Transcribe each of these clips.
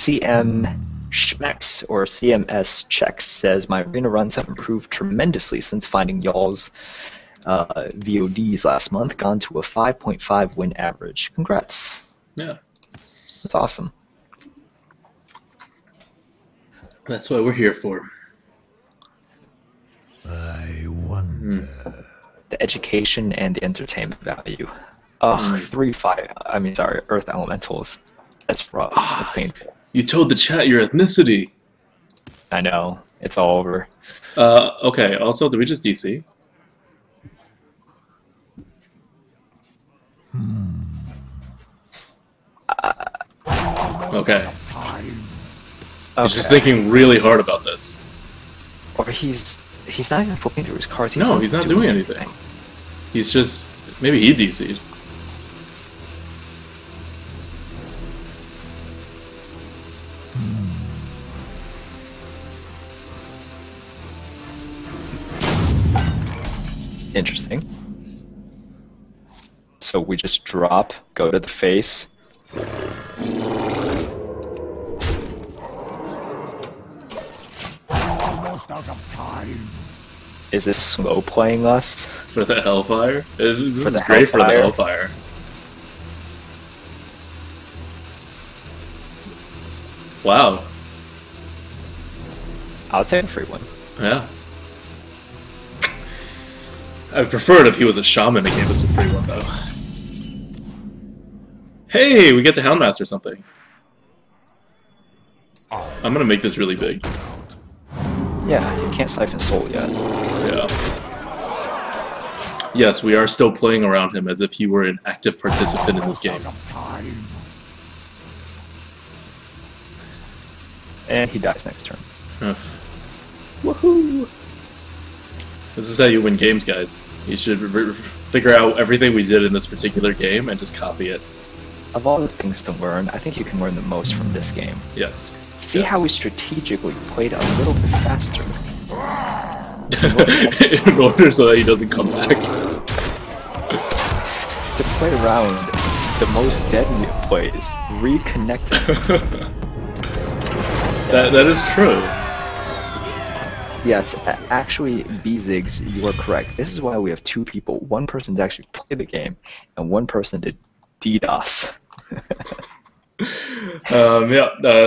CM Schmex or CMS Checks says my arena runs have improved tremendously since finding y'all's VODs last month, gone to a 5.5 win average. Congrats. Yeah. That's awesome. That's what we're here for. I wonder. The education and the entertainment value. Ugh, 3 fire. I mean, sorry, Earth Elementals. That's rough. That's painful. You told the chat your ethnicity. I know. It's all over. Okay, also, did we just DC? Okay. He's just thinking really hard about this. Or he's not even flipping through his cards. No, he's not doing anything. He's just... Maybe he DC'd. Interesting. So we just drop, go to the face. Almost out of time. Is this slow playing us? For the Hellfire? This is the great for the Hellfire? Hellfire. Wow. I'll take a free one. Yeah. I'd prefer it if he was a shaman and gave us a free one, though. Hey, we get to Houndmaster something. I'm gonna make this really big. Yeah, you can't siphon soul yet. Yeah. Yes, we are still playing around him as if he were an active participant in this game. And he dies next turn. Woohoo! This is how you win games, guys. You should figure out everything we did in this particular game and just copy it. Of all the things to learn, I think you can learn the most from this game. Yes. See Yes. how we strategically played a little bit faster. In order so that he doesn't come back. To play around the most deadly of plays, reconnecting. That is true. Yes, actually, B-Zigs, you are correct. This is why we have two people. One person to actually play the game, and one person to DDoS.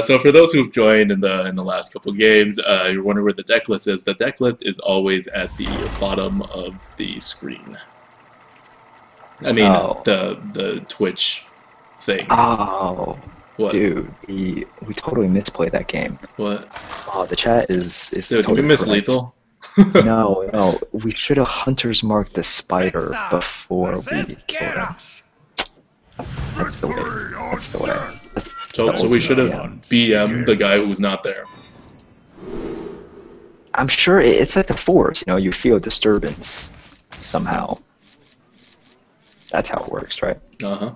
So for those who've joined in the last couple games, you're wondering where the deck list is. The deck list is always at the bottom of the screen. I mean, the Twitch thing. Oh, What? dude, we totally misplayed that game. What? Oh, the chat is Dude, totally did we miss correct. Lethal? No, we should have Hunter's marked the spider before we killed him. That's the way. That's the way. That's So the we should have ultimate, BM'd the guy who's not there. I'm sure it's like the Force, you know, you feel disturbance somehow. That's how it works, right? Uh-huh.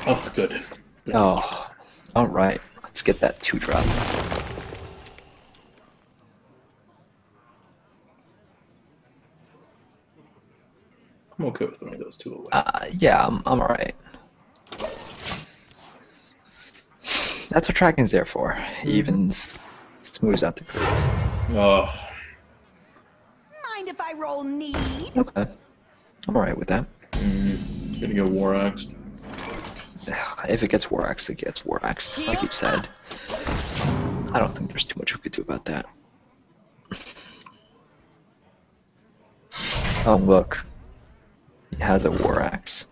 Oh, good. Oh, alright. Let's get that 2-drop. I'm okay with throwing those two away. Yeah, I'm alright. That's what tracking's there for. He evens, smooths out the curve. Oh, Mind if I roll need? Okay. I'm alright with that. gonna go War Axe. If it gets War Axe, it gets War Axe, like you said. I don't think there's too much we could do about that. Oh, look. He has a War Axe.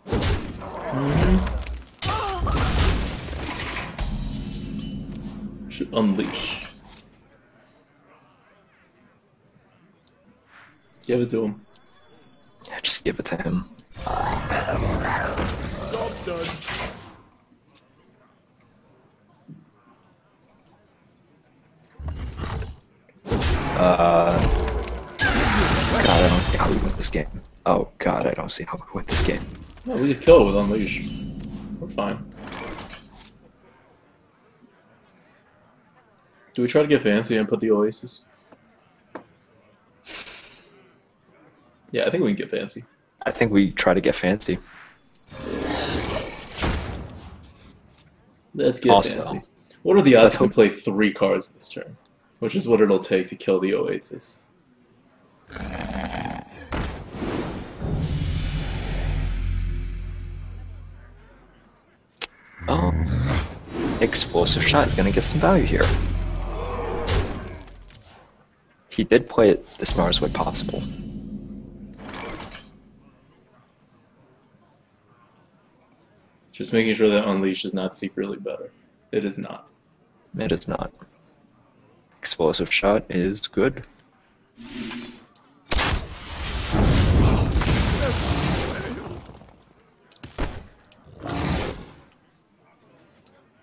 Should unleash. Give it to him. Yeah, just give it to him. Job's done. God, I don't see how we win this game. Oh god, I don't see how we win this game. No, we could kill it with unleash. We're fine. Do we try to get fancy and put the Oasis? Yeah, I think we can get fancy. I think we try to get fancy. Let's get Also, fancy. What are the odds let's you can hope- play 3 cards this turn? Which is what it'll take to kill the Oasis. Oh, explosive shot is going to get some value here. He did play it the smartest way possible. Just making sure that Unleash is not secretly better. It is not. It is not. Explosive shot is good.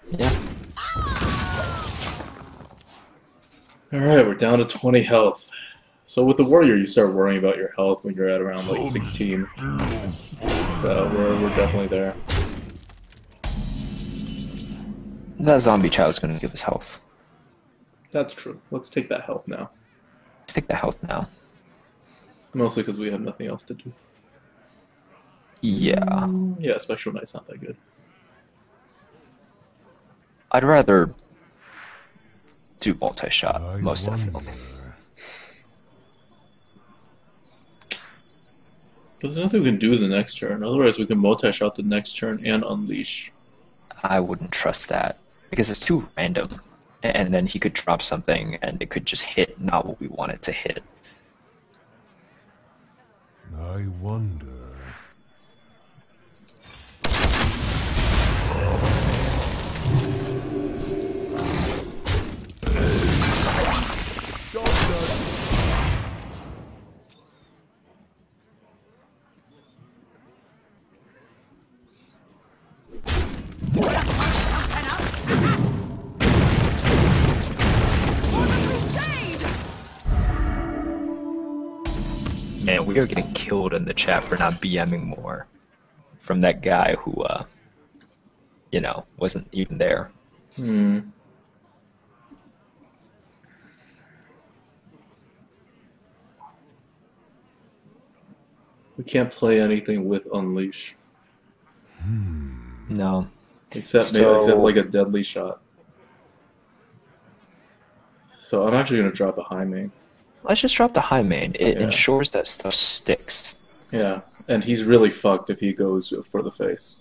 Yeah. Alright, we're down to 20 health. So with the Warrior, you start worrying about your health when you're at around like 16. So we're definitely there. That zombie child's going to give us health. That's true. Let's take that health now. Let's take the health now. Mostly because we have nothing else to do. Yeah. Yeah, Spectral Knight's not that good. I'd rather do multi-shot most definitely. But there's nothing we can do the next turn. Otherwise, we can multi-shot the next turn and Unleash. I wouldn't trust that because it's too random. And then he could drop something and it could just hit not what we want it to hit. I wonder. Man, we are getting killed in the chat for not BMing more from that guy who, you know, wasn't even there. Hmm. We can't play anything with Unleash. No. Except like a deadly shot. So I'm actually going to drop a high main. Let's just drop the high main. It Yeah. ensures that stuff sticks. Yeah, and he's really fucked if he goes for the face.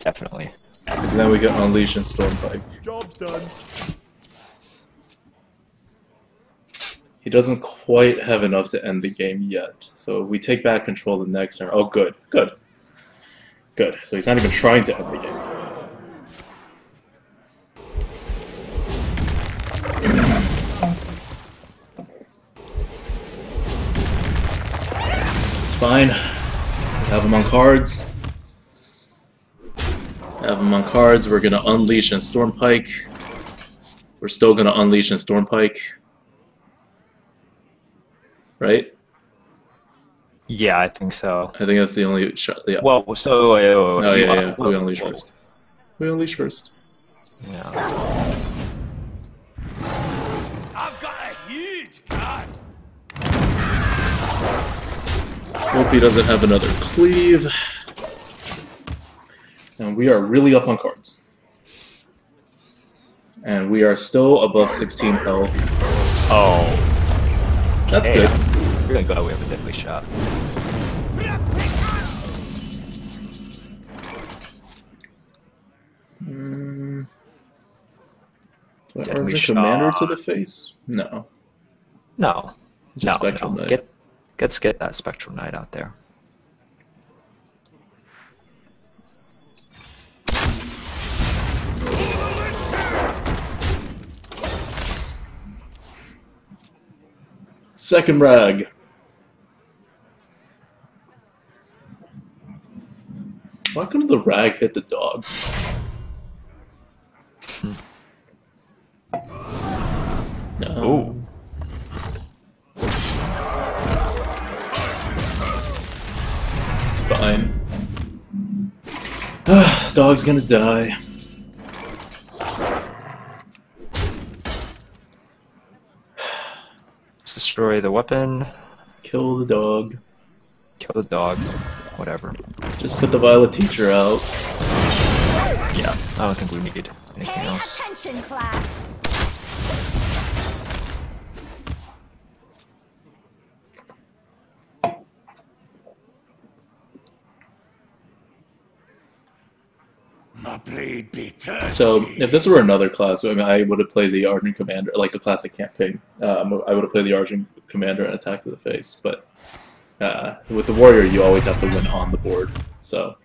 Definitely. Because then we get Unleash and Stormpike. Job's done. He doesn't quite have enough to end the game yet. So if we take back control the next turn... Oh, good. Good. Good. So he's not even trying to end the game. It's fine. Have him on cards. Have him on cards. We're going to Unleash and Stormpike. We're still going to Unleash and Stormpike. Right? Yeah, I think so. I think that's the only shot. Yeah. Well, so... Oh, yeah. We Unleash first. We Unleash first. Yeah. I've got a huge gun. Hope he doesn't have another cleave. And we are really up on cards. And we are still above 16 health. Oh. That's Hey, good. we're gonna go. We have a deadly shot. Do I Deadly urge a commander shot. to the face? No. No. Just No, Spectral no. Knight. Let's get that Spectral Knight out there. Second rag. Why couldn't the rag hit the dog? Ooh. It's fine. Dog's gonna die. Let's destroy the weapon. Kill the dog. Kill the dog. Whatever. Just put the Violet teacher out. Yeah, I don't think we need anything Pay else. attention, class. My blade be thirsty. So if this were another class, I mean, I would have played the Argent Commander, like a classic campaign. I would have played the Argent Commander and Attack to the Face, but with the Warrior, you always have to win on the board. So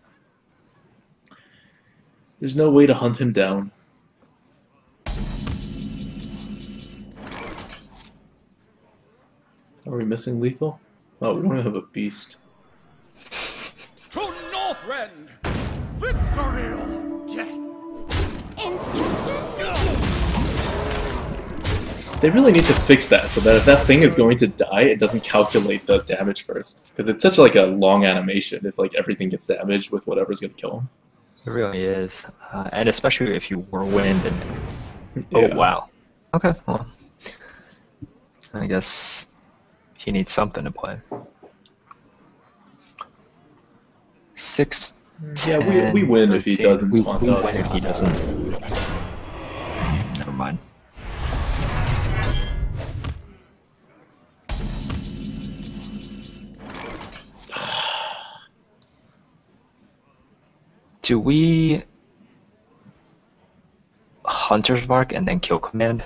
there's no way to hunt him down. Are we missing lethal? Oh, we don't have a beast. To Northrend! Victory or death! Instruction. They really need to fix that so that if that thing is going to die, it doesn't calculate the damage first. Because it's such like a long animation if like everything gets damaged with whatever's going to kill him. It really is. And especially if you whirlwind and... Yeah. Oh, wow. Okay, well. I guess he needs something to play. 6, Yeah, 10, we win if he 13. doesn't We taunt up. win if he doesn't. Never mind. Do we Hunter's Mark and then kill command?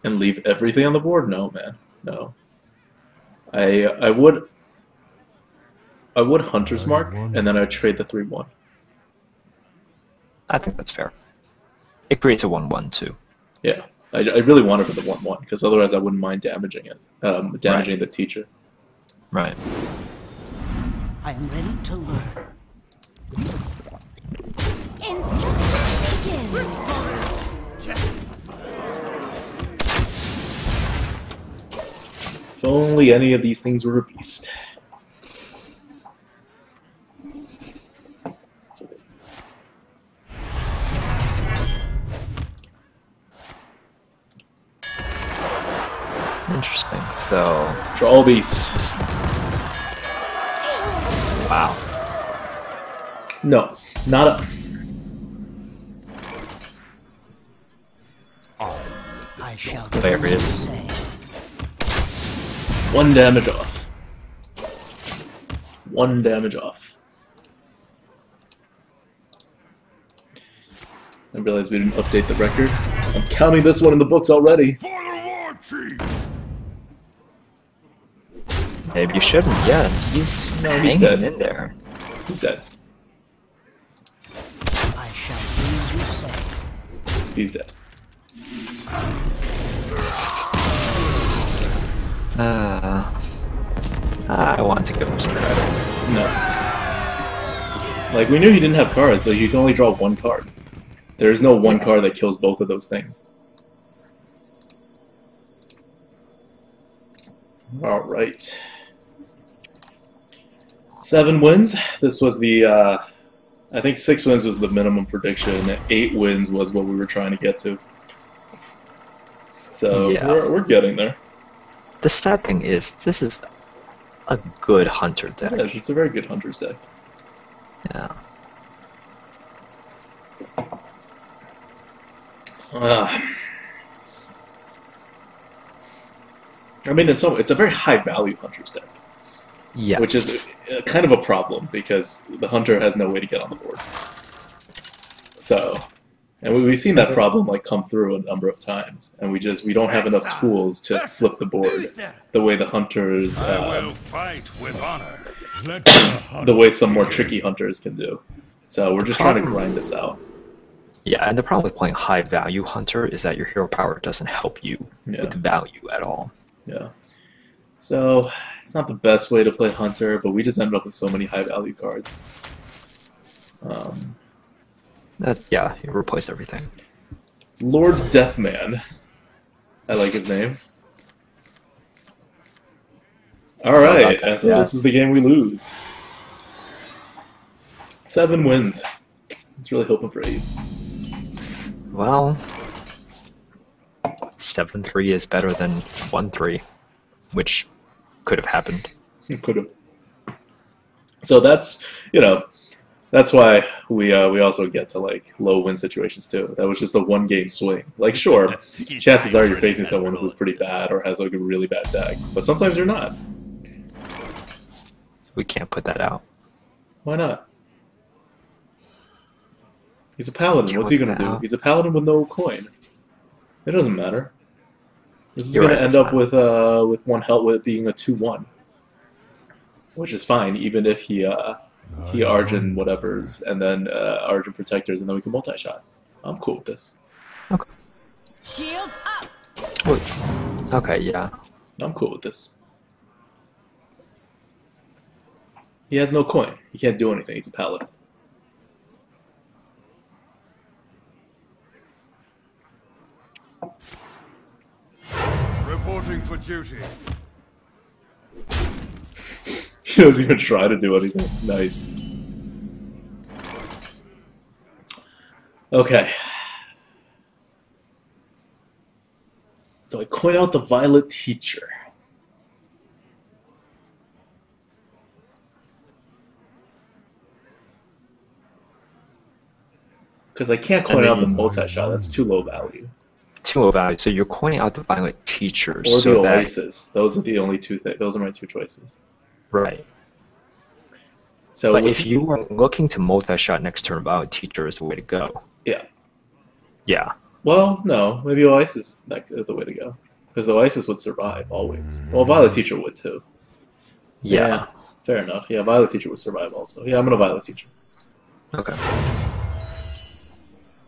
And leave everything on the board? No, man. No. I would Hunter's Mark, and then I'd trade the 3/1. I think that's fair. It creates a 1/1 too. Yeah. I really want it for the 1/1, because otherwise I wouldn't mind damaging it. Damaging the teacher. Right. I am ready to learn. Instruction begins. If only any of these things were a beast. Interesting. So, Troll beast. wow. No, not a. I shall Hilarious. say. 1 damage off. 1 damage off. I realized we didn't update the record. I'm counting this one in the books already. For the War Chief! Maybe you shouldn't. Yeah, he's hanging dead. in there. He's dead. I shall do as you say. He's dead. I want to give him some credit. No. Like, we knew he didn't have cards, so you can only draw 1 card. There is no 1 card that kills both of those things. Alright. 7 wins. This was the, I think 6 wins was the minimum prediction. 8 wins was what we were trying to get to. So, Yeah. we're getting there. The sad thing is, this is a good hunter deck. Yes, it's a very good Hunter's deck. Yeah. I mean, it's a very high value Hunter's deck. Yeah. Which is kind of a problem because the hunter has no way to get on the board. So, and we've seen that problem like come through a number of times, and we don't have enough tools to flip the board the way the hunters, I will fight with honor. Let the hunt the way some more tricky hunters can do. So we're just trying to grind this out. Yeah, and the problem with playing high value hunter is that your hero power doesn't help you Yeah. with value at all. Yeah. So it's not the best way to play hunter, but we just ended up with so many high value cards. Yeah, you replace everything. Lord Deathman. I like his name. Alright, and so this is the game we lose. 7 wins. I was really hoping for 8. Well, 7-3 is better than 1-3, which could have happened. Could have. So that's, you know, that's why we also get to like low win situations too. That was just a 1-game swing. Like sure, chances are you're facing someone who's pretty bad or has like a really bad deck, but sometimes you're not. We can't put that out. Why not? He's a paladin. What's he gonna do? He's a paladin with no coin. It doesn't matter. This is gonna end up with one health with it being a 2-1, which is fine, even if he Argent whatevers and then Argent protectors, and then we can multi-shot. I'm cool with this. Okay. Shields up. Wait. Okay, yeah. I'm cool with this. He has no coin. He can't do anything. He's a paladin. Reporting for duty. He doesn't even try to do anything. Nice. Okay. So I coin out the Violet Teacher. Because I can't coin out the multi-shot. That's too low value. Too low value. So you're coining out the Violet Teacher. Or so the Oasis. Those are the only two things. Those are my two choices. Right. So but if you were looking to multi-shot next turn, Violet Teacher is the way to go. Yeah. Yeah. Well, no. Maybe Oasis is the way to go. Because Oasis would survive, always. Well, Violet Teacher would, too. Yeah. Fair enough. Yeah, Violet Teacher would survive also. Yeah, I'm going to Violet Teacher. Okay.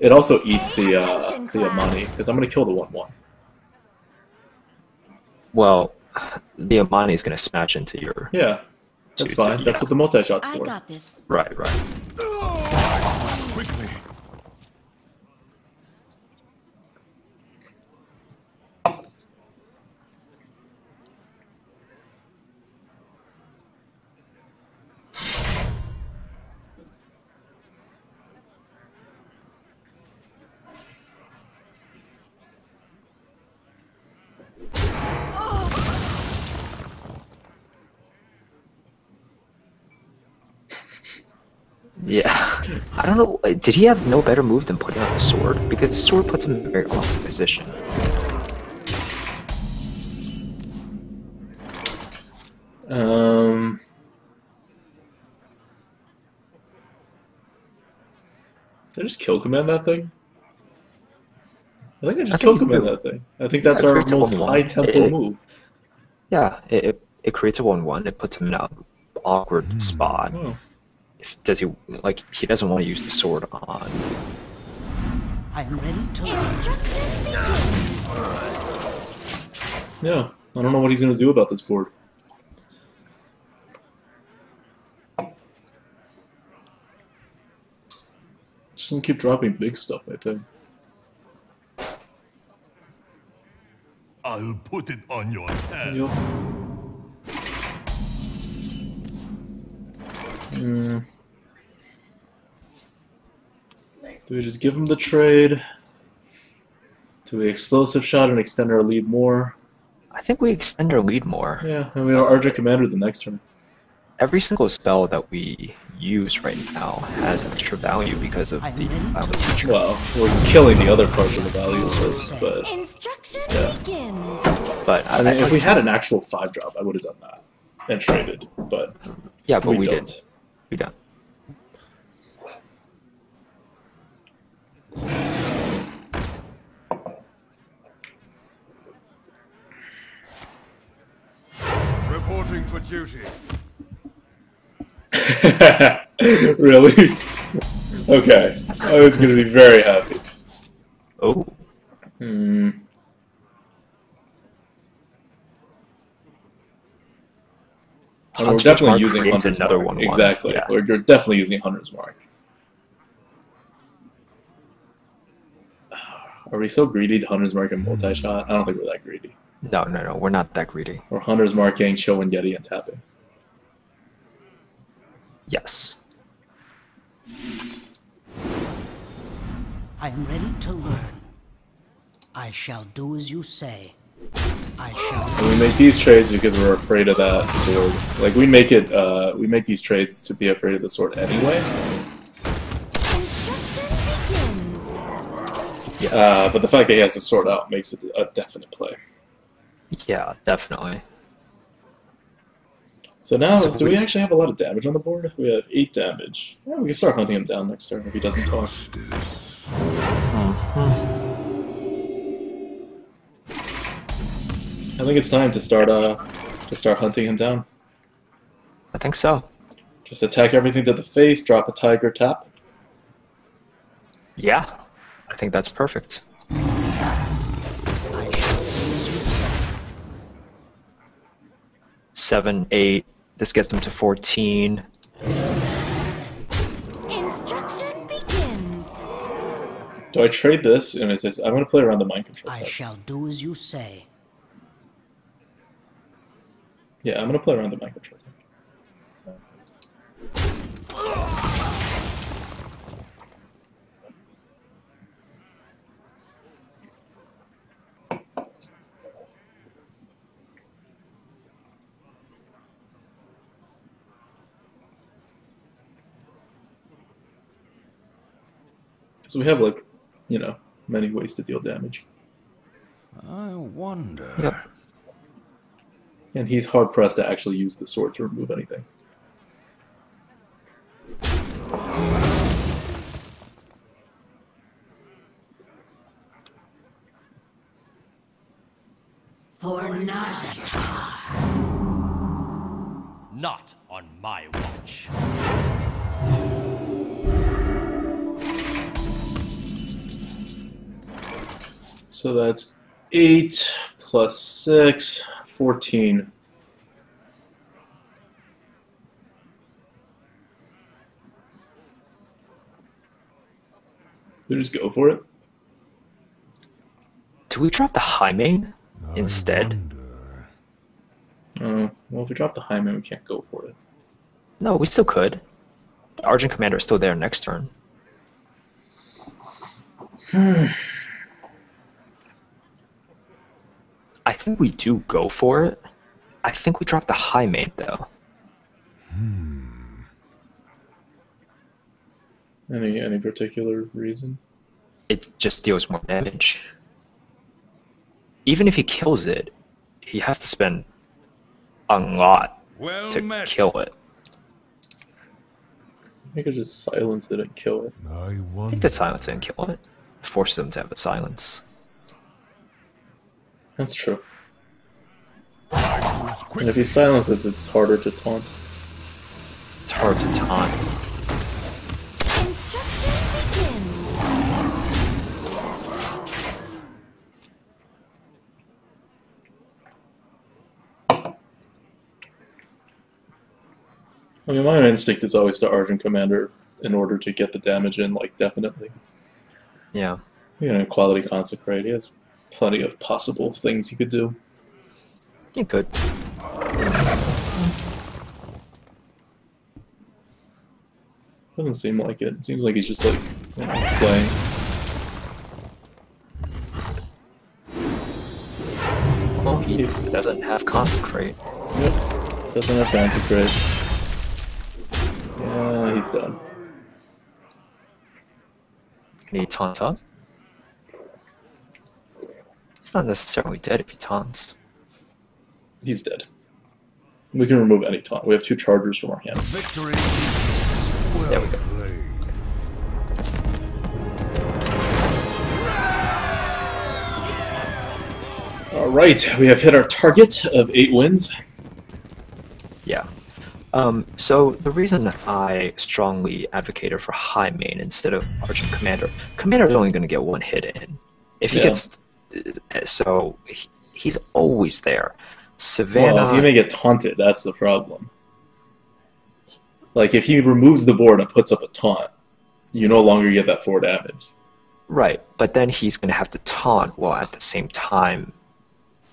It also eats the Amani, because I'm going to kill the 1-1. Well, the Amani is going to smash into your... Yeah, that's fine. That's what the multi-shot's for. I got this. Right. Quickly. Yeah. I don't know. Did he have no better move than putting out the sword? Because the sword puts him in a very awkward position. Did I just kill command that thing? I think I just kill command that thing. I think that's our most high tempo move. Yeah, it creates a 1-1. It puts him in an awkward spot. Oh. Does he he doesn't want to use the sword on? I am ready to learn. Instruction begins. Yeah, I don't know what he's gonna do about this board. Just gonna keep dropping big stuff, I think. I'll put it on your head. Yep. Do we just give him the trade? Do we explosive shot and extend our lead more? I think we extend our lead more. Yeah, and we have Argent Commander the next turn. Every single spell that we use right now has extra value because of the Violet Teacher. Well, we're killing the other parts of the value of this, but... Instruction begins. But I mean, if we had an actual 5-drop, I would have done that. And traded, but... Yeah, but we don't. didn't. We don't. Reporting for duty. Really? Okay. I was going to be very happy. Oh. And we're definitely using Hunter's another Mark. 1-1. Exactly. Yeah. We're definitely using Hunter's Mark. Are we so greedy to Hunter's Mark and multi-shot? I don't think we're that greedy. No, we're not that greedy. Or Hunter's Marking, Show and Yeti, and tapping. Yes. I am ready to learn. I shall do as you say. I shall. We make these trades because we're afraid of that sword. Like we make these trades to be afraid of the sword anyway. Construction begins. But the fact that he has the sword out makes it a definite play. Yeah, definitely. So now, So do we actually have a lot of damage on the board? We have 8 damage. Yeah, we can start hunting him down next turn if he doesn't talk. I think it's time to start hunting him down. I think so. Just attack everything to the face, drop a tiger, tap. Yeah, I think that's perfect. I shall do as you say. 7, 8. This gets them to 14. Instruction begins. Do I trade this? And it says I'm going to play around the mind control I tech. shall do as you say. Yeah, I'm going to play around the mind control tech. So we have, like, you know, many ways to deal damage. I wonder. Yep. And he's hard-pressed to actually use the sword to remove anything. For Nazata. Not on my watch. So that's 8 plus 6, 14. So just go for it. Do we drop the high main instead? Well, if we drop the high man, we can't go for it. No, we still could. The Argent Commander is still there next turn. I think we do go for it. I think we drop the high main though. Any particular reason? It just deals more damage. Even if he kills it, he has to spend a lot Well to met. kill it. I could just silence it and kill it. I I think wonder. the silence and kill it. Forces him to have a silence. That's true. I was quick. And if he silences, it's harder to taunt. It's hard to taunt. Instruction begins. I mean, my instinct is always to Argent Commander in order to get the damage in, like, definitely. Yeah. You know, Quality Consecrate, he has plenty of possible things he could do. You could. Doesn't seem like it. It seems like he's just, like, you know, playing. Well, he doesn't have Consecrate. Yep. Doesn't have Consecrate. Yeah, he's done. Can he taunt up? He's not necessarily dead if he taunts. He's dead. We can remove any taunt. We have 2 chargers from our hand. Victory. There we go. Played. Alright, we have hit our target of 8 wins. Yeah. So the reason I strongly advocated for high main instead of Argent Commander, Commander's only going to get 1 hit in. If he Yeah. gets, so he's always there. Savannah. Well, he may get taunted, that's the problem. Like, if he removes the board and puts up a taunt, you no longer get that 4 damage. Right, but then he's going to have to taunt while at the same time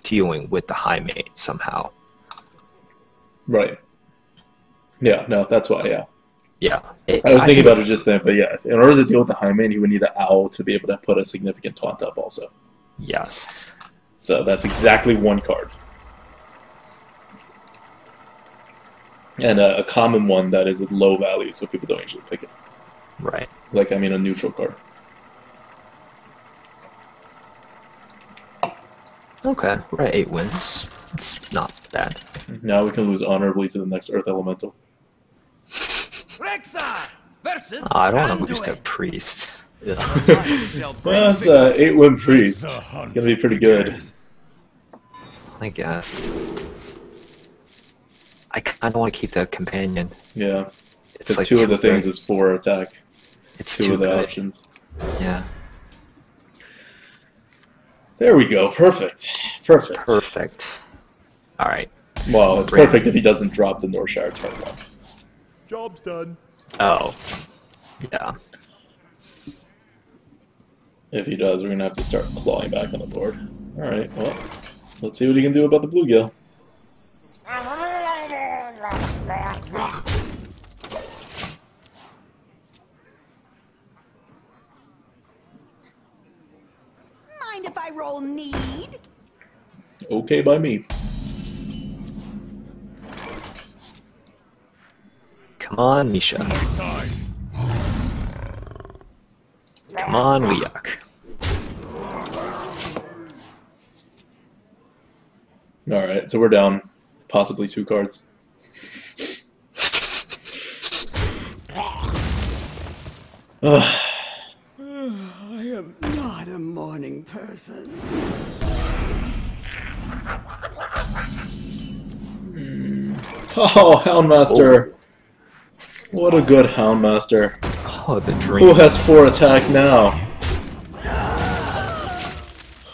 dealing with the high main somehow. Right. Yeah, no, that's why, yeah. Yeah. I was thinking about it just then, but yeah, in order to deal with the high main, he would need an owl to be able to put a significant taunt up also. Yes. So that's exactly 1 card. And a common one that is a low value, so people don't usually pick it. Right. Like, I mean, a neutral card. Okay, we're at 8 wins. It's not bad. Now we can lose honorably to the next Earth Elemental. Rexa versus Oh, I don't want to lose Anduin. to Priest. Ugh. Well, it's a 8-win priest. It's gonna be pretty good. I guess. I kind of want to keep the companion. Yeah, It's because like two of the too things good. is 4 attack. It's Two too of the good. options. Yeah. There we go. Perfect. Perfect. Perfect. All right. Well, it's Great. perfect if he doesn't drop the Northshire turn 1. Job's done. Oh. Yeah. If he does, we're gonna have to start clawing back on the board. Alright, well, let's see what he can do about the bluegill. Mind if I roll need? Okay by me. Come on, Misha. Side. Come on, Leok. Alright, so we're down possibly 2 cards. Ugh. I am not a morning person. Oh, Houndmaster! What a good Houndmaster. Oh, the Who dream. has 4 attack now?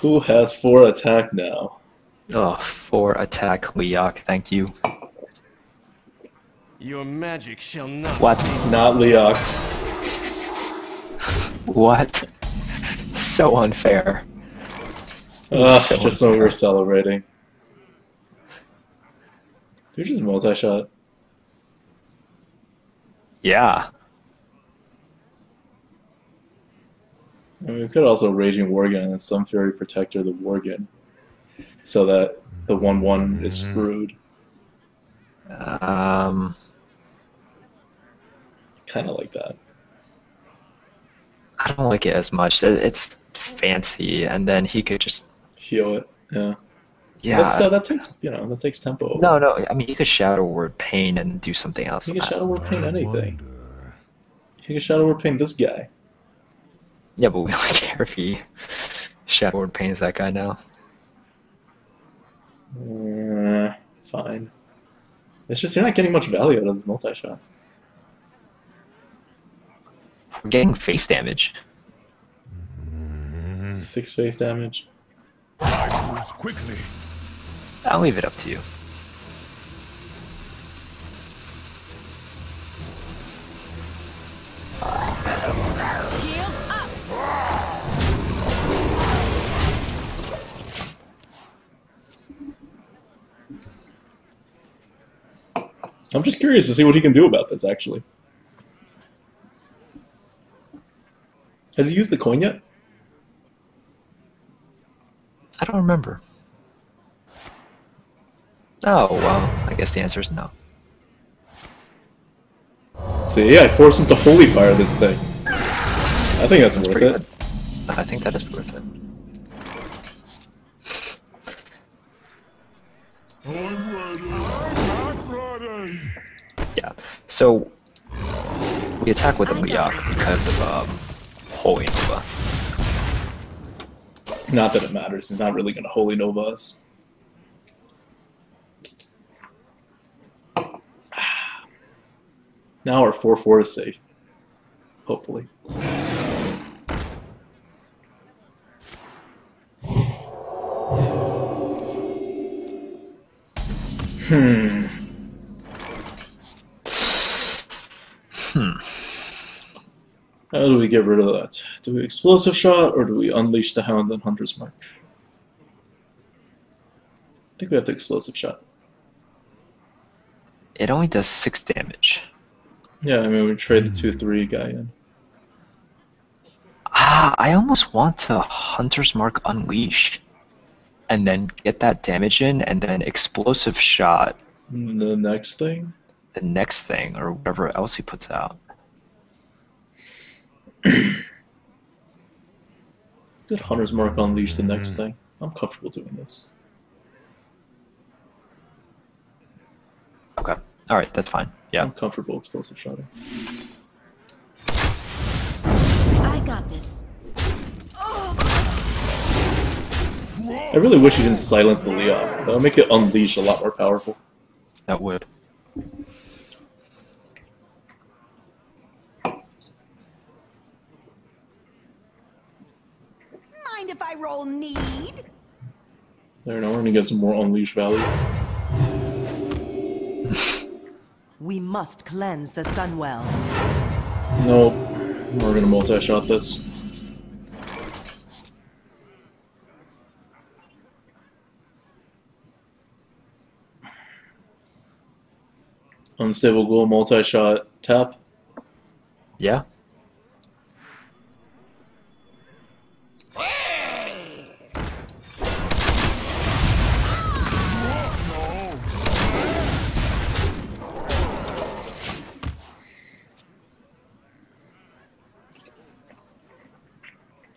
Who has 4 attack now? Oh, 4 attack, Leok. Thank you. Your magic shall not. What? Not Leok. What? So unfair. Ugh, So just when we were unfair. celebrating. Dude, just multi-shot. Yeah. I mean, we could also Raging Worgen and then some Fairy Protector the Worgen. So that the 1/1 is screwed. Kind of like that. I don't like it as much. It's fancy, and then he could just Heal it, yeah. yeah. That takes, that takes tempo. No. I mean, he could Shadow Word Pain and do something else. He can Shadow Word Pain I anything. wonder. He can Shadow Word Pain this guy. Yeah, but we don't care if he Shadow Word Pains that guy now. Fine. It's just you're not getting much value out of this multi-shot. We're getting face damage. 6 face damage. I moves quickly. I'll leave it up to you. Shields up. I'm just curious to see what he can do about this, actually. Has he used the coin yet? I don't remember. Oh, well, I guess the answer is no. See, I forced him to Holy Fire this thing. I think that's worth pretty it. good. I think that is worth it. I'm ready. I'm ready. Yeah. So we attack with the Leok because of Holy Nova. Not that it matters. He's not really going to Holy Nova us. Now our 4/4 is safe. Hopefully. How do we get rid of that? Do we Explosive Shot, or do we Unleash the Hounds on Hunter's Mark? I think we have to Explosive Shot. It only does 6 damage. Yeah, I mean, we trade the 2/3 guy in. I almost want to Hunter's Mark Unleash and then get that damage in and then Explosive Shot. The next thing? the next thing or whatever else he puts out. Did Hunter's Mark unleash the next thing? I'm comfortable doing this. Okay. All right, that's fine. Yeah. I'm comfortable explosive shotting. I got this. I really wish you didn't silence the Leon. That would make it unleash a lot more powerful. That would. Mind if I roll need? There, now we're gonna get some more unleash value. We must cleanse the Sunwell. Nope. We're gonna multi-shot this. Unstable ghoul, multi-shot, tap. Yeah.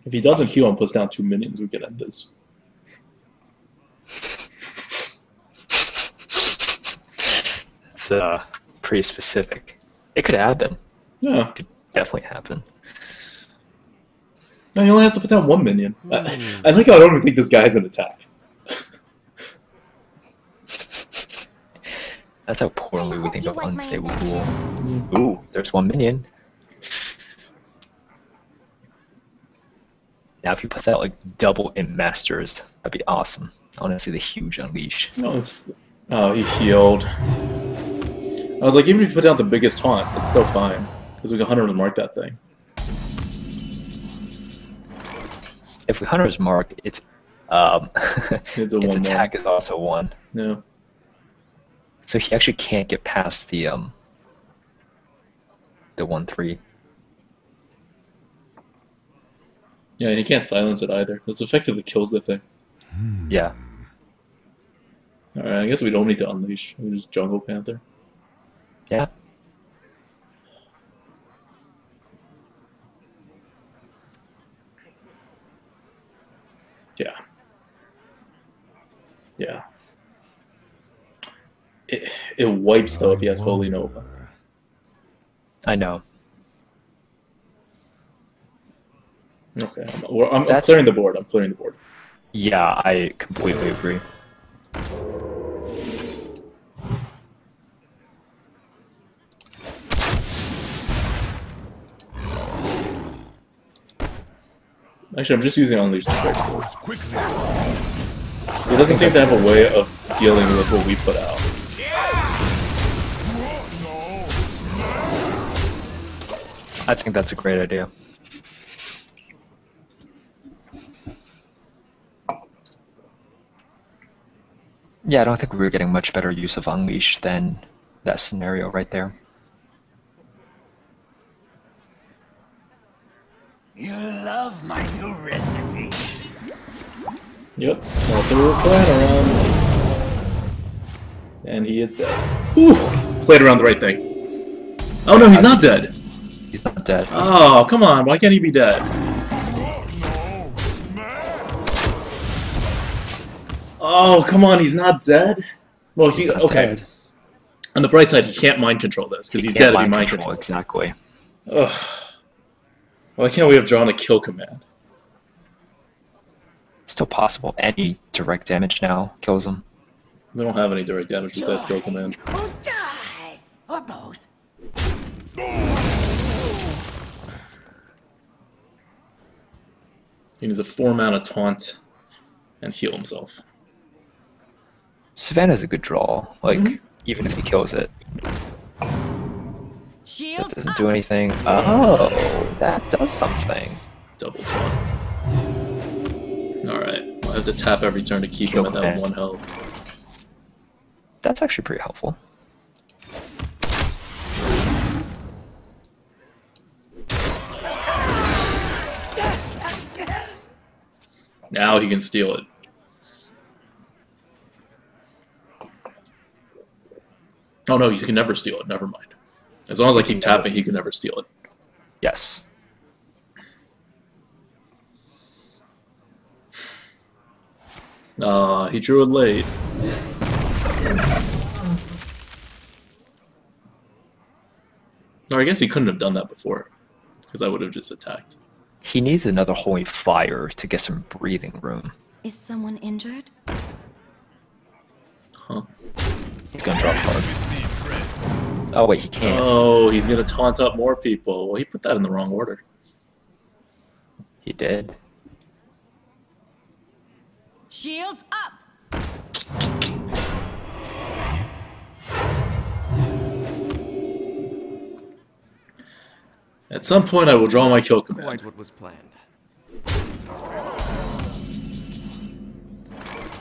If he doesn't heal and puts down 2 minions, we can end this. It's pretty specific. It could happen. Yeah. It could definitely happen. No, he only has to put down 1 minion. I like how I don't even think this guy has an attack. That's how poorly we think you of like my unstable invention. ghoul. Ooh, there's 1 minion. Now if he puts out like double Imp Masters, that'd be awesome. I want to see the huge unleash. No, it's... Oh, he healed. I was like, even if you put down the biggest taunt, it's still fine. Because we can Hunter's Mark that thing. If we Hunter's Mark, it's It's a its 1-1. attack is also 1. Yeah. So he actually can't get past the 1/3. Yeah, and he can't silence it either. This effectively kills the thing. Yeah. Alright, I guess we don't need to unleash. We just Jungle Panther. Yeah. Yeah. Yeah. It wipes though if he has Holy Nova. I know. Okay, I'm That's- clearing the board. I'm clearing the board. Yeah, I completely agree. Actually, I'm just using Unleash the Strike. Quickly. He doesn't seem to have a way of dealing with what we put out. I think that's a great idea. Yeah, I don't think we were getting much better use of Unleash than that scenario right there. You love my new recipe. Yep, that's what we're playing around. And he is dead. Whew, played around the right thing. Oh no, he's not dead. He's not dead. Oh, come on, why can't he be dead? Oh, come on, he's not dead? Well, He's not okay. dead. On the bright side, he can't mind control this, because He he's can't dead if he mind mind control, controls. exactly. Ugh. Why can't we have drawn a kill command? Still possible. Any direct damage now kills him. We don't have any direct damage besides kill command. Or die! Or both. He needs a 4-mana taunt and heal himself. Savannah's a good draw. Like, Mhm. even if he kills it, Shield that doesn't do anything. Oh, that does something. Double taunt. Alright, I'll have to tap every turn to keep Kill him at that command. 1 health. That's actually pretty helpful. Now he can steal it. Oh no, you can never steal it. Never mind. As long as I keep tapping, he can never steal it. Yes. He drew it late. Or I guess he couldn't have done that before, because I would have just attacked. He needs another holy fire to get some breathing room. Is someone injured? Huh. He's gonna drop hard. Oh wait, he can't. Oh, he's gonna taunt up more people. Well, he put that in the wrong order. He did. Shields up! At some point, I will draw my kill command. Quite what was planned.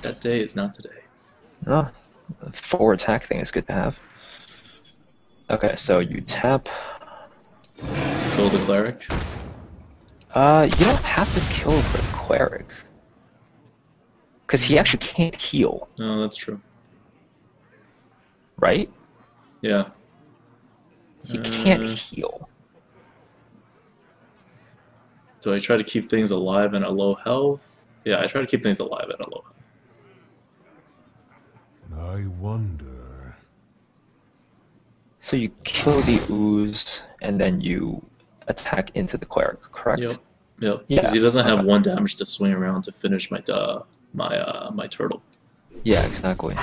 That day is not today. Oh, the 4 attack thing is good to have. Okay, so you tap. Kill the cleric. You don't have to kill the cleric. Because he actually can't heal, No, that's true. right? Yeah. He can't heal. So I try to keep things alive and at low health. Yeah, I try to keep things alive at a low health. I wonder. So you kill the ooze, and then you attack into the cleric, correct? Yep. Yep. Yeah, Because he doesn't have okay. 1 damage to swing around to finish my my turtle. Yeah, exactly.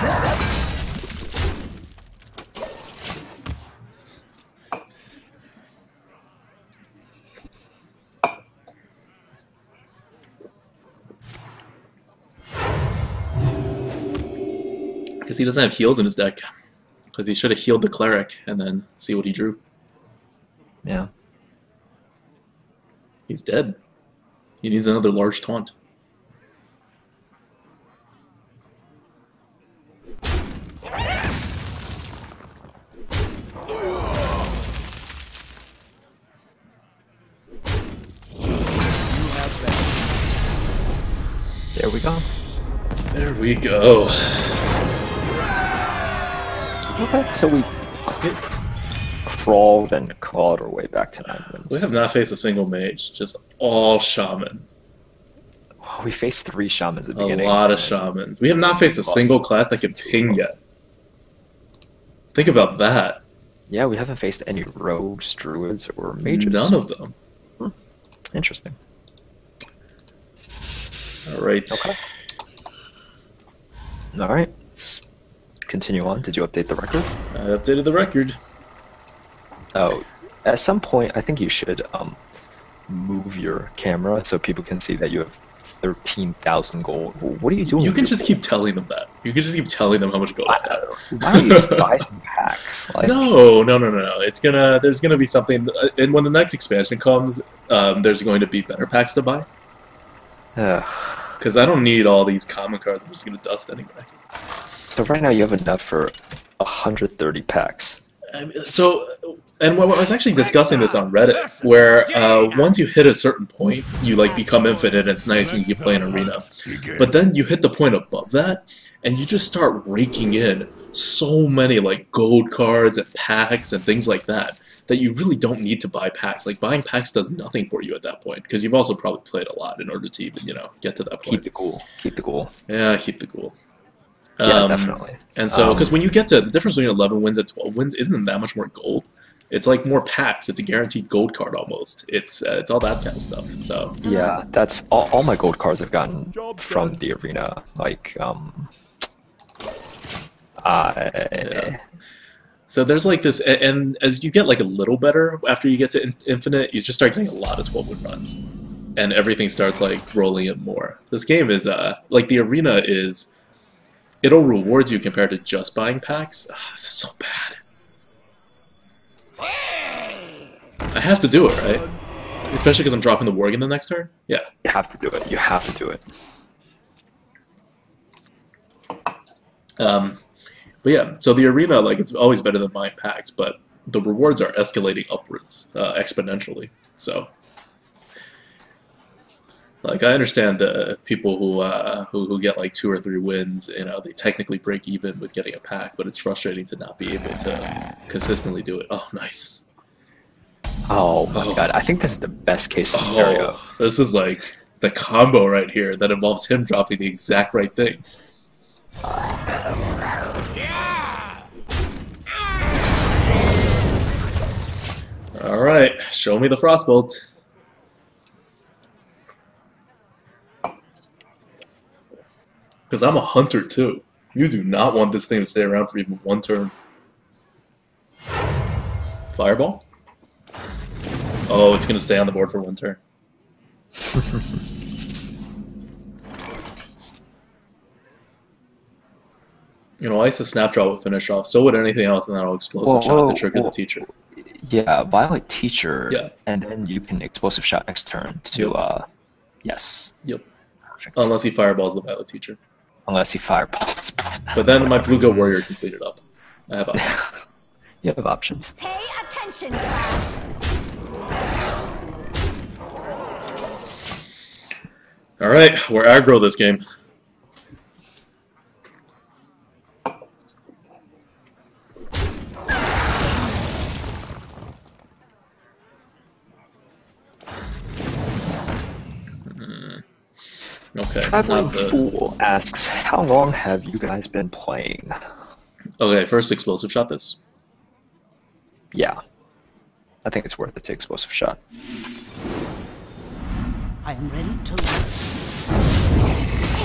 Because he doesn't have heals in his deck. Because he should have healed the cleric and then see what he drew. Yeah. He's dead. He needs another large taunt. There we go. There we go. Okay, so we crawled and clawed our way back to 9 wins. We have not faced a single mage, just all shamans. Oh, we faced 3 shamans at the A beginning. lot of shamans. We have not faced a single class that can ping yet. Think about that. Yeah, we haven't faced any rogues, druids, or mages. None of them. Interesting. Alright. Okay. Alright, let's continue on. Did you update the record? I updated the record. Oh, at some point, I think you should move your camera so people can see that you have 13,000 gold. What are you doing? You with can your just keep telling them that. You can just keep telling them how much gold I have. Why don't you just buy some packs? Like, No. There's gonna be something, and when the next expansion comes, there's going to be better packs to buy. Because I don't need all these common cards. I'm just gonna dust anyway. So right now you have enough for 130 packs. So, and I was actually discussing this on Reddit, where once you hit a certain point, you like become infinite. And it's nice and you can play an arena, but then you hit the point above that, and you just start raking in so many like gold cards and packs and things like that that you really don't need to buy packs. Like buying packs does nothing for you at that point because you've also probably played a lot in order to even get to that point. Keep the ghoul. Keep the ghoul. Yeah, keep the ghoul. Yeah, definitely. And so, because when you get to the difference between 11 wins and 12 wins, isn't that much more gold? It's like more packs. It's a guaranteed gold card almost. It's all that kind of stuff. So Yeah, that's all my gold cards I've gotten from the arena. Like, yeah. So there's like this, and as you get like a little better after you get to infinite, you just start getting a lot of 12-win runs, and everything starts like rolling in more. This game is like the arena is. It'll reward you compared to just buying packs. This is so bad. I have to do it, right? Especially because I'm dropping the Worgen the next turn? Yeah. you have to do it. You have to do it. But yeah, so the arena, like, it's always better than buying packs, but the rewards are escalating upwards exponentially. So Like, I understand the people who get like 2 or 3 wins, you know, they technically break even with getting a pack, but it's frustrating to not be able to consistently do it. Oh, nice. Oh my god, I think this is the best case scenario. Oh, this is like the combo right here that involves him dropping the exact right thing. Alright, show me the Frostbolt. Because I'm a hunter too. You do not want this thing to stay around for even 1 turn. Fireball? Oh, it's going to stay on the board for 1 turn. You know, Ice a Snapdraw would finish off. So would anything else, and that'll Explosive Shot to trigger the Teacher. Yeah, Violet Teacher, Yeah. and then you can Explosive Shot next turn to, yes. Yep. Perfect. Unless he Fireballs the Violet Teacher. Unless he fireballs. But then my Blue Goat Warrior can clean it up. I have options. You have options. Pay attention, class. Alright, we're aggro this game. Okay. Traveling Fool asks, how long have you guys been playing? Okay, first Explosive Shot this. Yeah. I think it's worth it to Explosive Shot. I am ready to learn.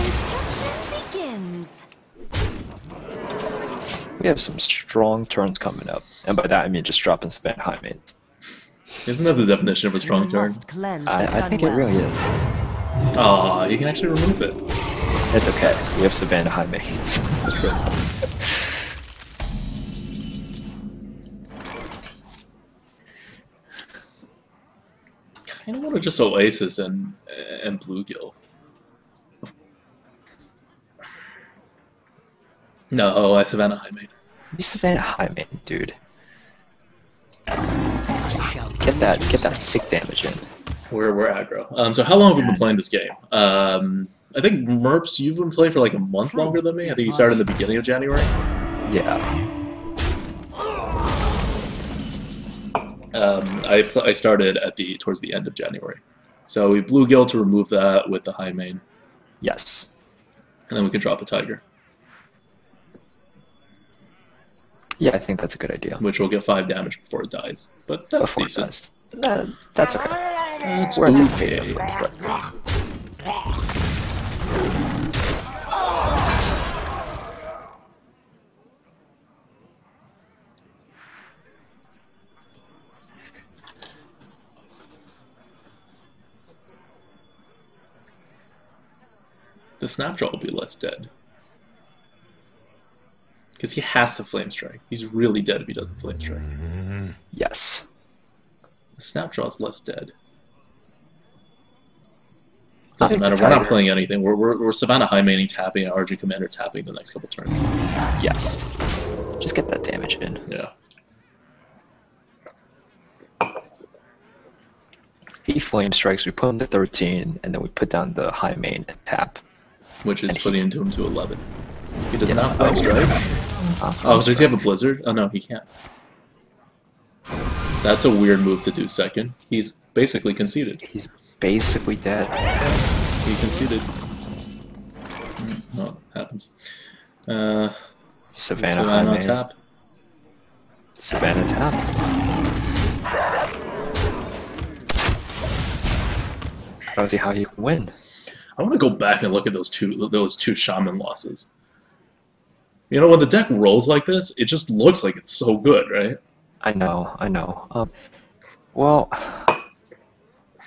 Instruction begins. We have some strong turns coming up. And by that I mean just dropping some bad high mains. Isn't that the definition of a strong We turn? must cleanse the I think it Sunwell. really is. Aw, you can actually remove it. It's okay. We have Savannah high mains. That's true. I kind of want to just Oasis and Bluegill. No, I Savannah High Main. You Savannah high main, dude. I shall Get that sick damage in. We're aggro. So how long have we been playing this game? I think Merps, you've been playing for like a month longer than me. I think you started in the beginning of January. Yeah. I started at towards the end of January. So we Bluegill to remove that with the high main, Yes. and then we can drop a Tiger, Yeah, I think that's a good idea. which will get 5 damage before it dies. But that's Before it decent. does. That's okay. That's We're anticipating okay. it, but The Snapdraw will be less dead. Because he has to Flame Strike. He's really dead if he doesn't Flame Strike. yes. The Snapdraw's less dead. I Doesn't think matter, the we're not Tiger- playing anything. We're Savannah High Maining tapping and RG Commander tapping the next couple turns. Yes. Just get that damage in. Yeah. If he flame strikes, we put him to 13, and then we put down the high main and tap. Which is And putting he's- into him to 11. He does Yeah. not Flame Strike. Oh, does he have a Blizzard? Oh no, he can't. That's a weird move to do second. He's basically conceded. He's basically dead. He conceded. No, happens. Savannah, Savannah high on main. tap. Savannah tap. I don't see how he can win. I want to go back and look at those two Shaman losses. You know, when the deck rolls like this, it just looks like it's so good, right? I know. Well,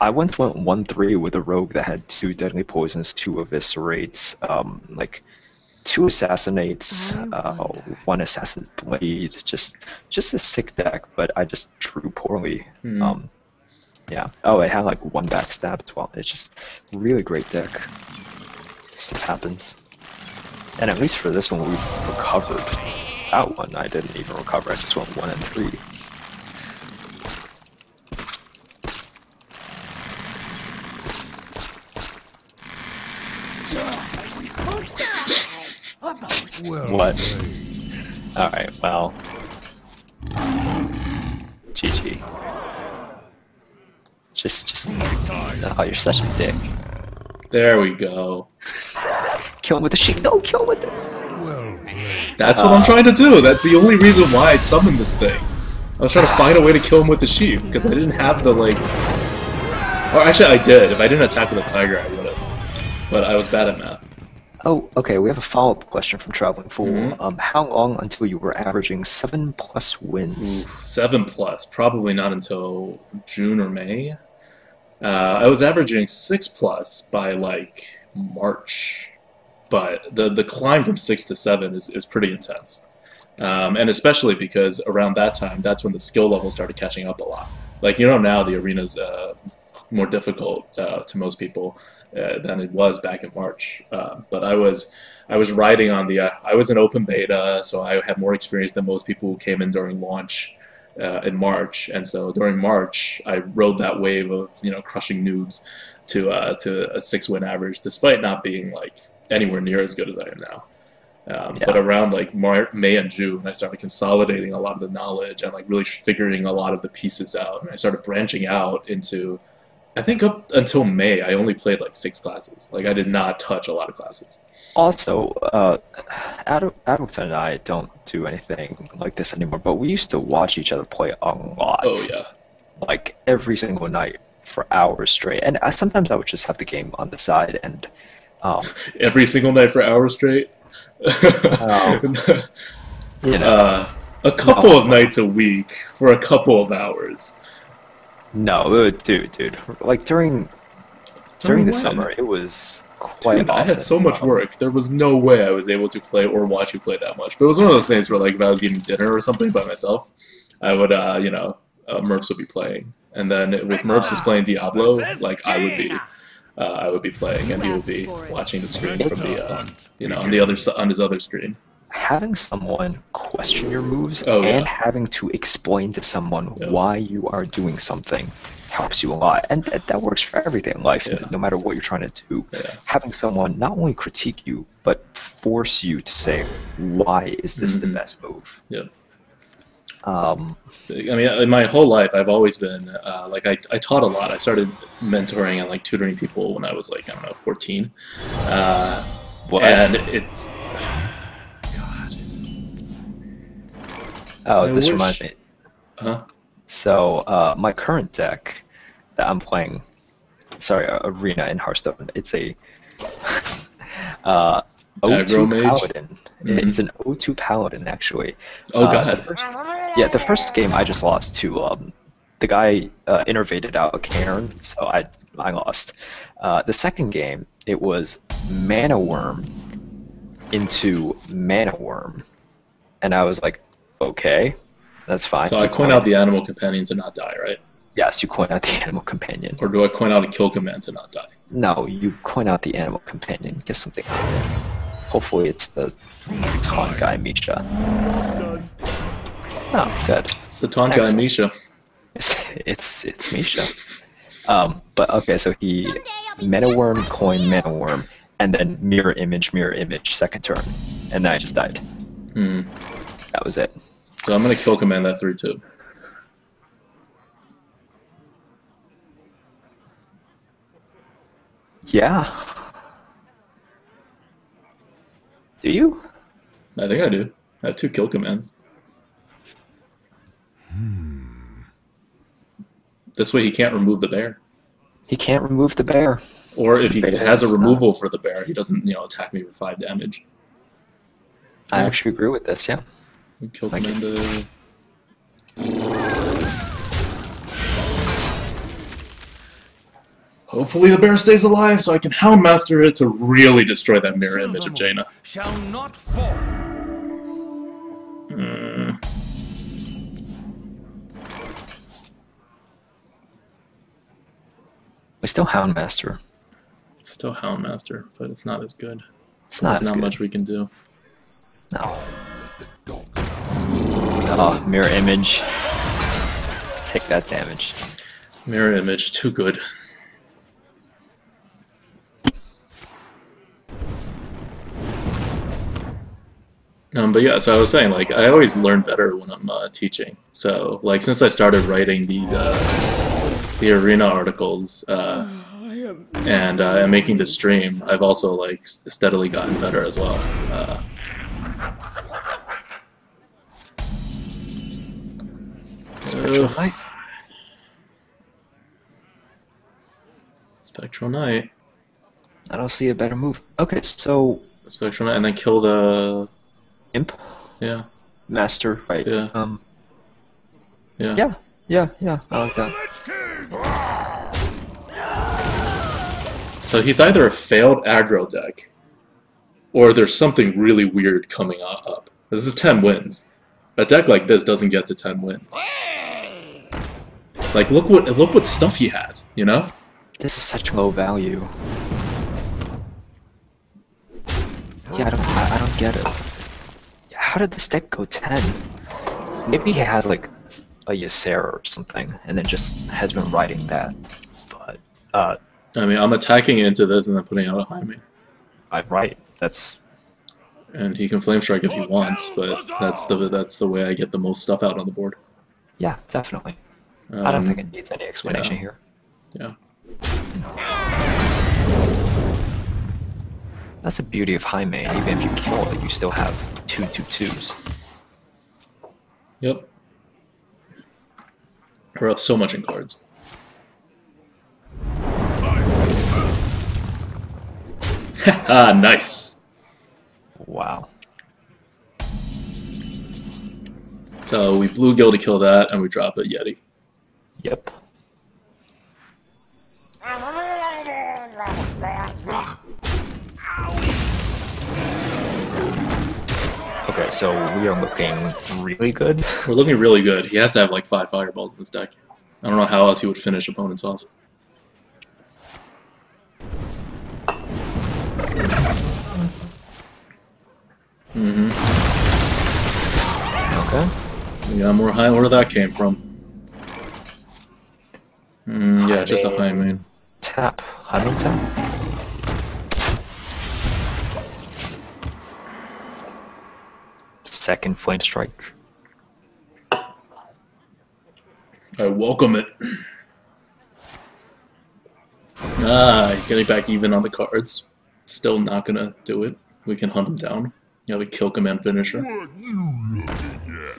I once went 1-3 with a rogue that had 2 deadly poisons, 2 eviscerates, like 2 assassinates, 1 assassin's blade. Just a sick deck, but I just drew poorly. Yeah. Oh, it had like 1 backstab as well. It's just really great deck. Stuff happens. And at least for this one, we recovered. That one, I didn't even recover. I just went 1 and 3. Well What? played. Alright, well. GG. Just. Oh, you're such a dick. There we go. Kill him with the sheep. No, kill him with the. Well played. That's what I'm trying to do. That's the only reason why I summoned this thing. I was trying to find a way to kill him with the sheep because I didn't have the like. Or actually, I did. If I didn't attack with a tiger, I would have. But I was bad at math. Oh, okay. We have a follow-up question from Traveling Fool. Mm-hmm. How long until you were averaging 7+ wins? 7+, probably not until June or May. I was averaging 6+ by like March, but the climb from 6 to 7 is pretty intense, and especially because around that time, that's when the skill level started catching up a lot. Like now the arena's more difficult to most people than it was back in March. But I was riding on the I was in open beta, so I had more experience than most people who came in during launch in March. And so during March, I rode that wave of crushing noobs to a 6-win average, despite not being like anywhere near as good as I am now. But around like May and June, I started consolidating a lot of the knowledge and like really figuring a lot of the pieces out. And I started branching out into, I think up until May, I only played like 6 classes. Like I did not touch a lot of classes. Also, Adults and I don't do anything like this anymore, but we used to watch each other play a lot. Oh yeah. Like every single night for hours straight. And sometimes I would just have the game on the side and... every single night for hours straight? A couple of nights a week for a couple of hours. No, dude. Like during the when? summer, it was quite Dude, I often. had so much work. There was no way I was able to play or watch you play that much. But it was one of those things where, like, if I was eating dinner or something by myself, I would, Merps would be playing, and then with Merps is playing Diablo, like I would be playing, and he would be watching the screen from the, on his other screen. Having someone question your moves Oh, yeah. and having to explain to someone why you are doing something helps you a lot, and that works for everything in life. No matter what you're trying to do, having someone not only critique you but force you to say, why is this the best move? I mean, in my whole life, I've always been I taught a lot. I started mentoring and like tutoring people when I was like 14. And it's God. Oh, this reminds me. Huh? So my current deck that I'm playing, Arena in Hearthstone, it's a O2 mage? Paladin. It's an O2 Paladin, actually. Oh god. The first game I just lost to the guy innervated out a Cairn, so I lost. The second game, it was Mana Worm into Mana Worm, and I was like, okay, that's fine. So I coin out the animal companion to not die, right? Yes, you coin out the animal companion. Or do I coin out a kill command to not die? No, you coin out the animal companion. Get something out of it. Hopefully it's the taunt guy, Misha. Oh, good. It's the taunt guy, Misha. It's Misha. But okay, so he Mana Worm, coin Mana Worm, and then mirror image, second turn. And then I just died. That was it. So I'm gonna kill command that 3/2. Yeah. Do you? I think I do. I have 2 kill commands. This way he can't remove the bear. He can't remove the bear. Or if he has a removal for the bear, he doesn't, attack me for 5 damage. I actually agree with this, yeah. Kill command. Hopefully the bear stays alive so I can Houndmaster it to really destroy that mirror image of Jaina. Shall not fall. We still Houndmaster. It's still Houndmaster, but it's not as good. It's not There's as not good. much we can do. No. Oh, mirror image. Take that damage. Mirror image, too good. But yeah, so I was saying, like, I always learn better when I'm teaching. So, like, since I started writing the arena articles and making the stream, I've also like steadily gotten better as well. Spectral Knight. Spectral Knight. I don't see a better move. Okay, so Spectral Knight, and then kill the Imp. yeah. Master, right? Yeah. Yeah. I like that. So he's either a failed aggro deck, or there's something really weird coming up. This is 10 wins. A deck like this doesn't get to 10 wins. Like, look what stuff he has, you know? This is such low value. Yeah, I don't get it. How did this deck go 10? Maybe he has like a Ysera or something, and then just has been riding that. But I mean, I'm attacking into this and then putting out a Jaime. right. That's And he can flame strike if he wants, but that's the way I get the most stuff out on the board. yeah, definitely. I don't think it needs any explanation yeah. here. Yeah. That's the beauty of Jaime. Even if you kill it, you still have 2/2/2s. Yep. We're up so much in cards. Ah, nice. Wow. So we blue gill to kill that, and we drop a Yeti. Yep. Okay, so we are looking really good. We're looking really good. He has to have like 5 fireballs in this deck. I don't know how else he would finish opponents off. Okay. We got more high. Where that came from? Yeah, just a high main. Tap. Jaime tap. Second flame strike. I welcome it. Ah, he's getting back even on the cards. Still not gonna do it. We can hunt him down. Yeah, we kill command finisher. What you looking at?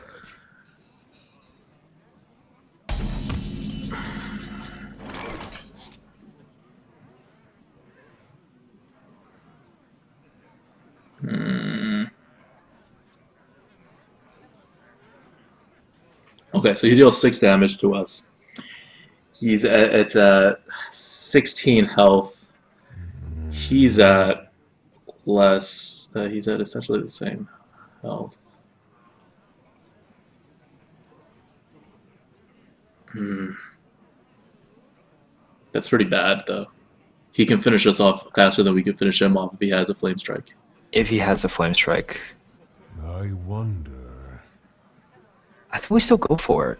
Okay, so he deals 6 damage to us. He's at 16 health. He's at less. He's at essentially the same health. That's pretty bad, though. He can finish us off faster than we can finish him off if he has a flame strike. If he has a flame strike, I wonder. I think we still go for it.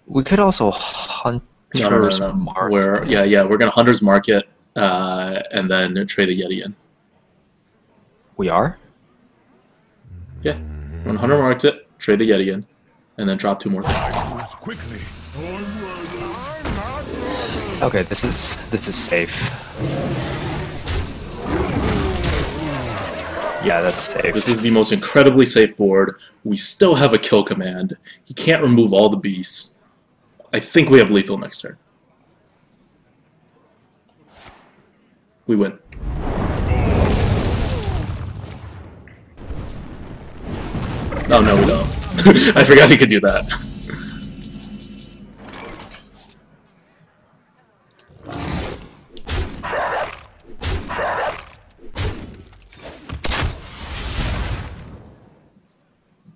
We could also Hunter's Mark. We're gonna Hunter's Market and then trade the Yeti in. We are? Yeah. When Hunter marked it, trade the Yeti in, and then drop 2 more things. Quickly. Okay, this is safe. Yeah, that's safe. This is the most incredibly safe board. We still have a kill command. He can't remove all the beasts. I think we have lethal next turn. We win. Oh no, we don't. I forgot he could do that.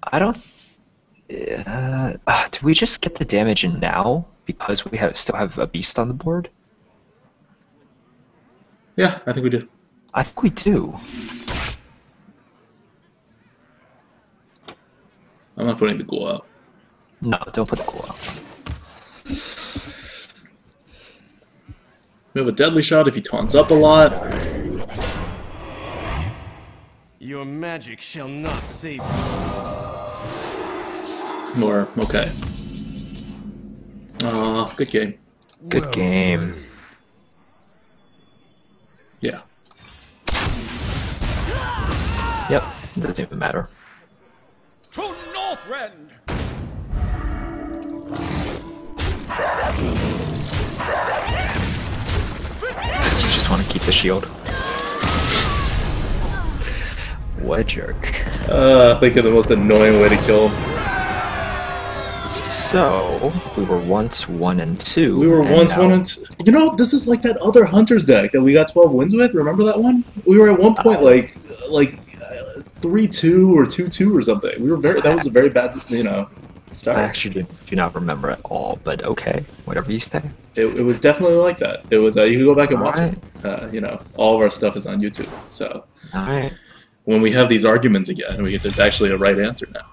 I don't. Do we just get the damage in now because we still have a beast on the board? Yeah, I think we do. I think we do. I'm not putting the ghoul out. No, don't put the ghoul out. We have a deadly shot if he taunts up a lot. Your magic shall not save you. Or, okay. Good game. Good game. Yeah. Yep, doesn't even matter. To Northrend! You just want to keep the shield. What a jerk. Think of the most annoying way to kill him. So, we were once 1 and 2. We were once now... 1 and 2. You know, this is like that other Hunter's deck that we got 12 wins with. Remember that one? We were at one point like 3-2 or 2-2 or something. We were very. That was a very bad, start. I actually do not remember at all, but okay, whatever you say. It was definitely like that. It was. You can go back and watch Alright. it. All of our stuff is on YouTube. So Alright. when we have these arguments again, there's actually a right answer now.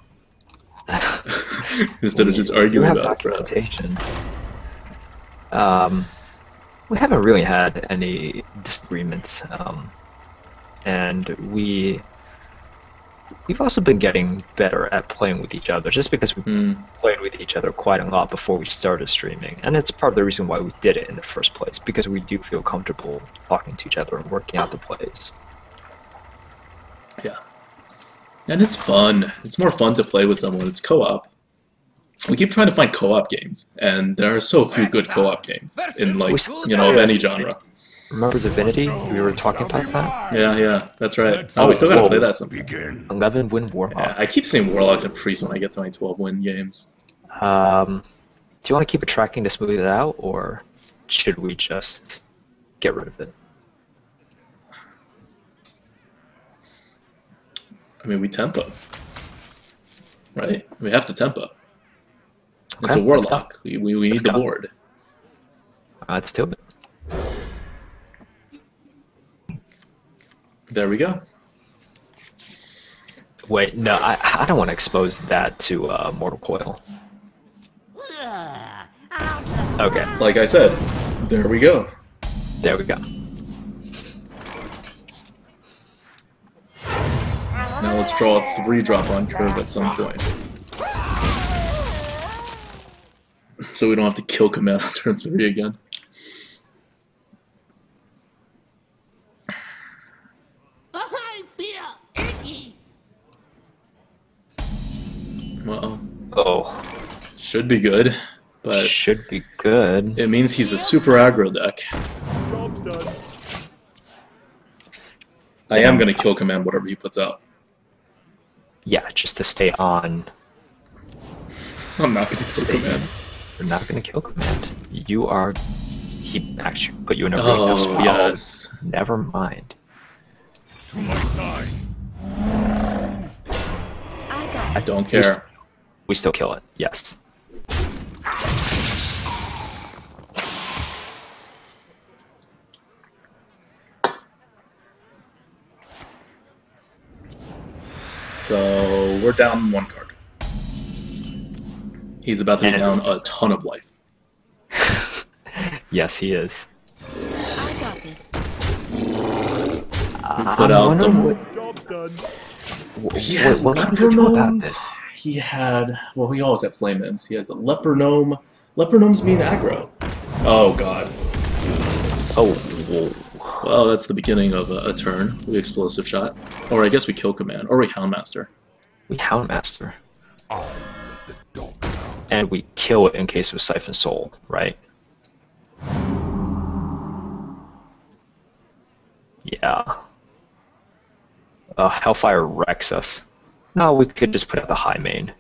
Instead of just arguing have about it. documentation. We haven't really had any disagreements, and we've also been getting better at playing with each other, just because we played with each other quite a lot before we started streaming, and it's part of the reason why we did it in the first place, because we do feel comfortable talking to each other and working out the plays. Yeah. And it's fun. It's more fun to play with someone. It's co-op. We keep trying to find co-op games, and there are so few good co-op games in, of any genre. Remember Divinity? We were talking about that? Yeah, that's right. Oh, we still gotta play that sometime. 11-win Warlock. Yeah, I keep seeing Warlocks and Priests when I get to my 12-win games. Do you want to keep it tracking to smooth it out, or should we just get rid of it? I mean, we tempo. Right? We have to tempo. Okay, it's a let's go. Warlock. We need the board. Let's do it. There we go. Wait, no, I don't want to expose that to Mortal Coil. Okay, Like I said, there we go. there we go. Now let's draw a 3-drop on curve at some point. So we don't have to kill command on turn 3 again. I feel icky. Well, Oh, should be good, but should be good. it means he's a super aggro deck. Job's done. I am gonna kill command whatever he puts out. Yeah, just to stay on. I'm not gonna kill command. You're not going to kill command. You are. He actually put you in a really tough Oh, spot. yes. Never mind. To my side. I got I don't care. We still kill it. Yes. So we're down 1 card. He's about to be down a ton of life. Yes, he is. I got this. Put out the. Job's done. He has what can we leper do about gnomes. this? He had. Well, we always have flame imps. He has a leper gnome. Leper gnomes mean aggro. Oh god. Oh, whoa. Well, that's the beginning of a turn. We explosive shot, or I guess we kill command, or we houndmaster. We Houndmaster. I'll let the dog out. And we kill it in case of Siphon Soul, right? Yeah. Hellfire wrecks us. No, we could just put out the high main.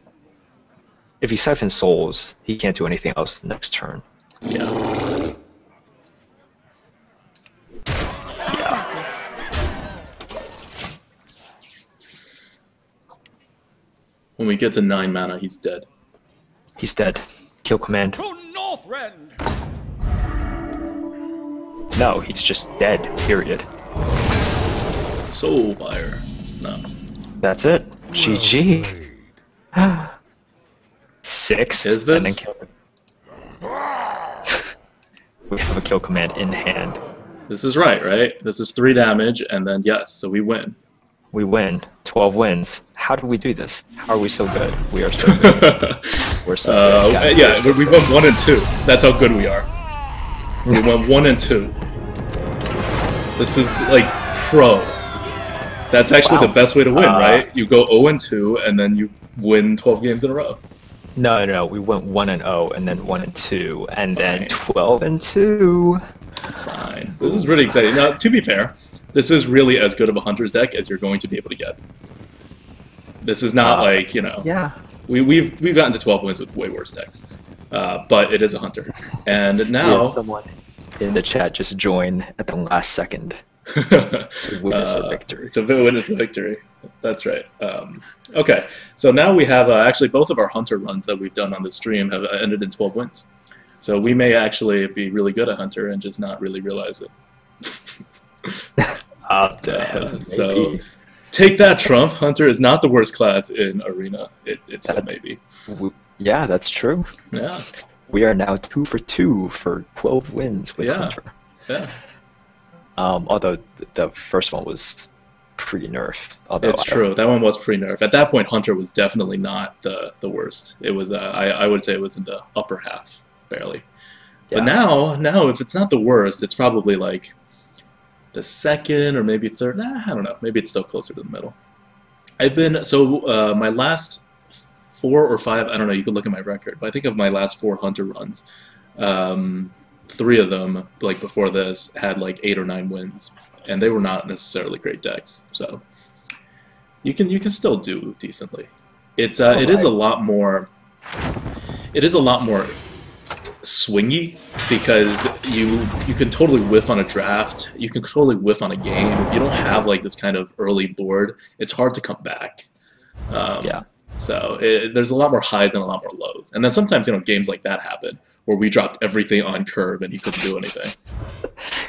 If he Siphon Souls, he can't do anything else the next turn. Yeah. I got this. When we get to 9 mana, he's dead. He's dead. Kill command. To Northrend! No, he's just dead, period. Soulfire. No. That's it. GG. Played. 6. Is this? And then kill We have a kill command in hand. This is right? This is 3 damage, and then yes, so we win. We win. 12 wins. How do we do this? How are we so good? We are so good. We're so good. Yeah, we won 1 and 2. That's how good we are. We won 1 and 2. This is like pro. That's actually the best way to win, right? You go 0 and 2, and then you win 12 games in a row. No. We went 1 and 0, and then 1 and 2, and then 12 and 2. Fine. This is really exciting. Now, to be fair, this is really as good of a hunter's deck as you're going to be able to get. This is not like, you know. Yeah. We've gotten to 12 wins with way worse decks, but it is a hunter. And now someone in the chat just join at the last second to witness a victory. So witness the victory. That's right. Okay, so now we have actually both of our hunter runs that we've done on the stream have ended in 12 wins. So we may actually be really good at hunter and just not really realize it. So take that, Trump. Hunter is not the worst class in Arena. It's still maybe. Yeah, that's true. Yeah. We are now 2 for 2 for 12 wins with Hunter. Yeah. Although the first one was pre-nerf. It's true. That one was pre-nerf. At that point, Hunter was definitely not the worst. It was. I would say it was in the upper half, barely. Yeah. But now, if it's not the worst, it's probably like the second or maybe third. I don't know. Maybe it's still closer to the middle. I've been my last 4 or 5. I don't know. You could look at my record, but I think of my last 4 Hunter runs. 3 of them, like before this, had like 8 or 9 wins, and they were not necessarily great decks. So you can still do decently. It is a lot more. It is a lot more swingy because you can totally whiff on a draft. You can totally whiff on a game. You don't have like this kind of early board. It's hard to come back. So there's a lot more highs and a lot more lows. And then sometimes games like that happen where we dropped everything on curve and you couldn't do anything.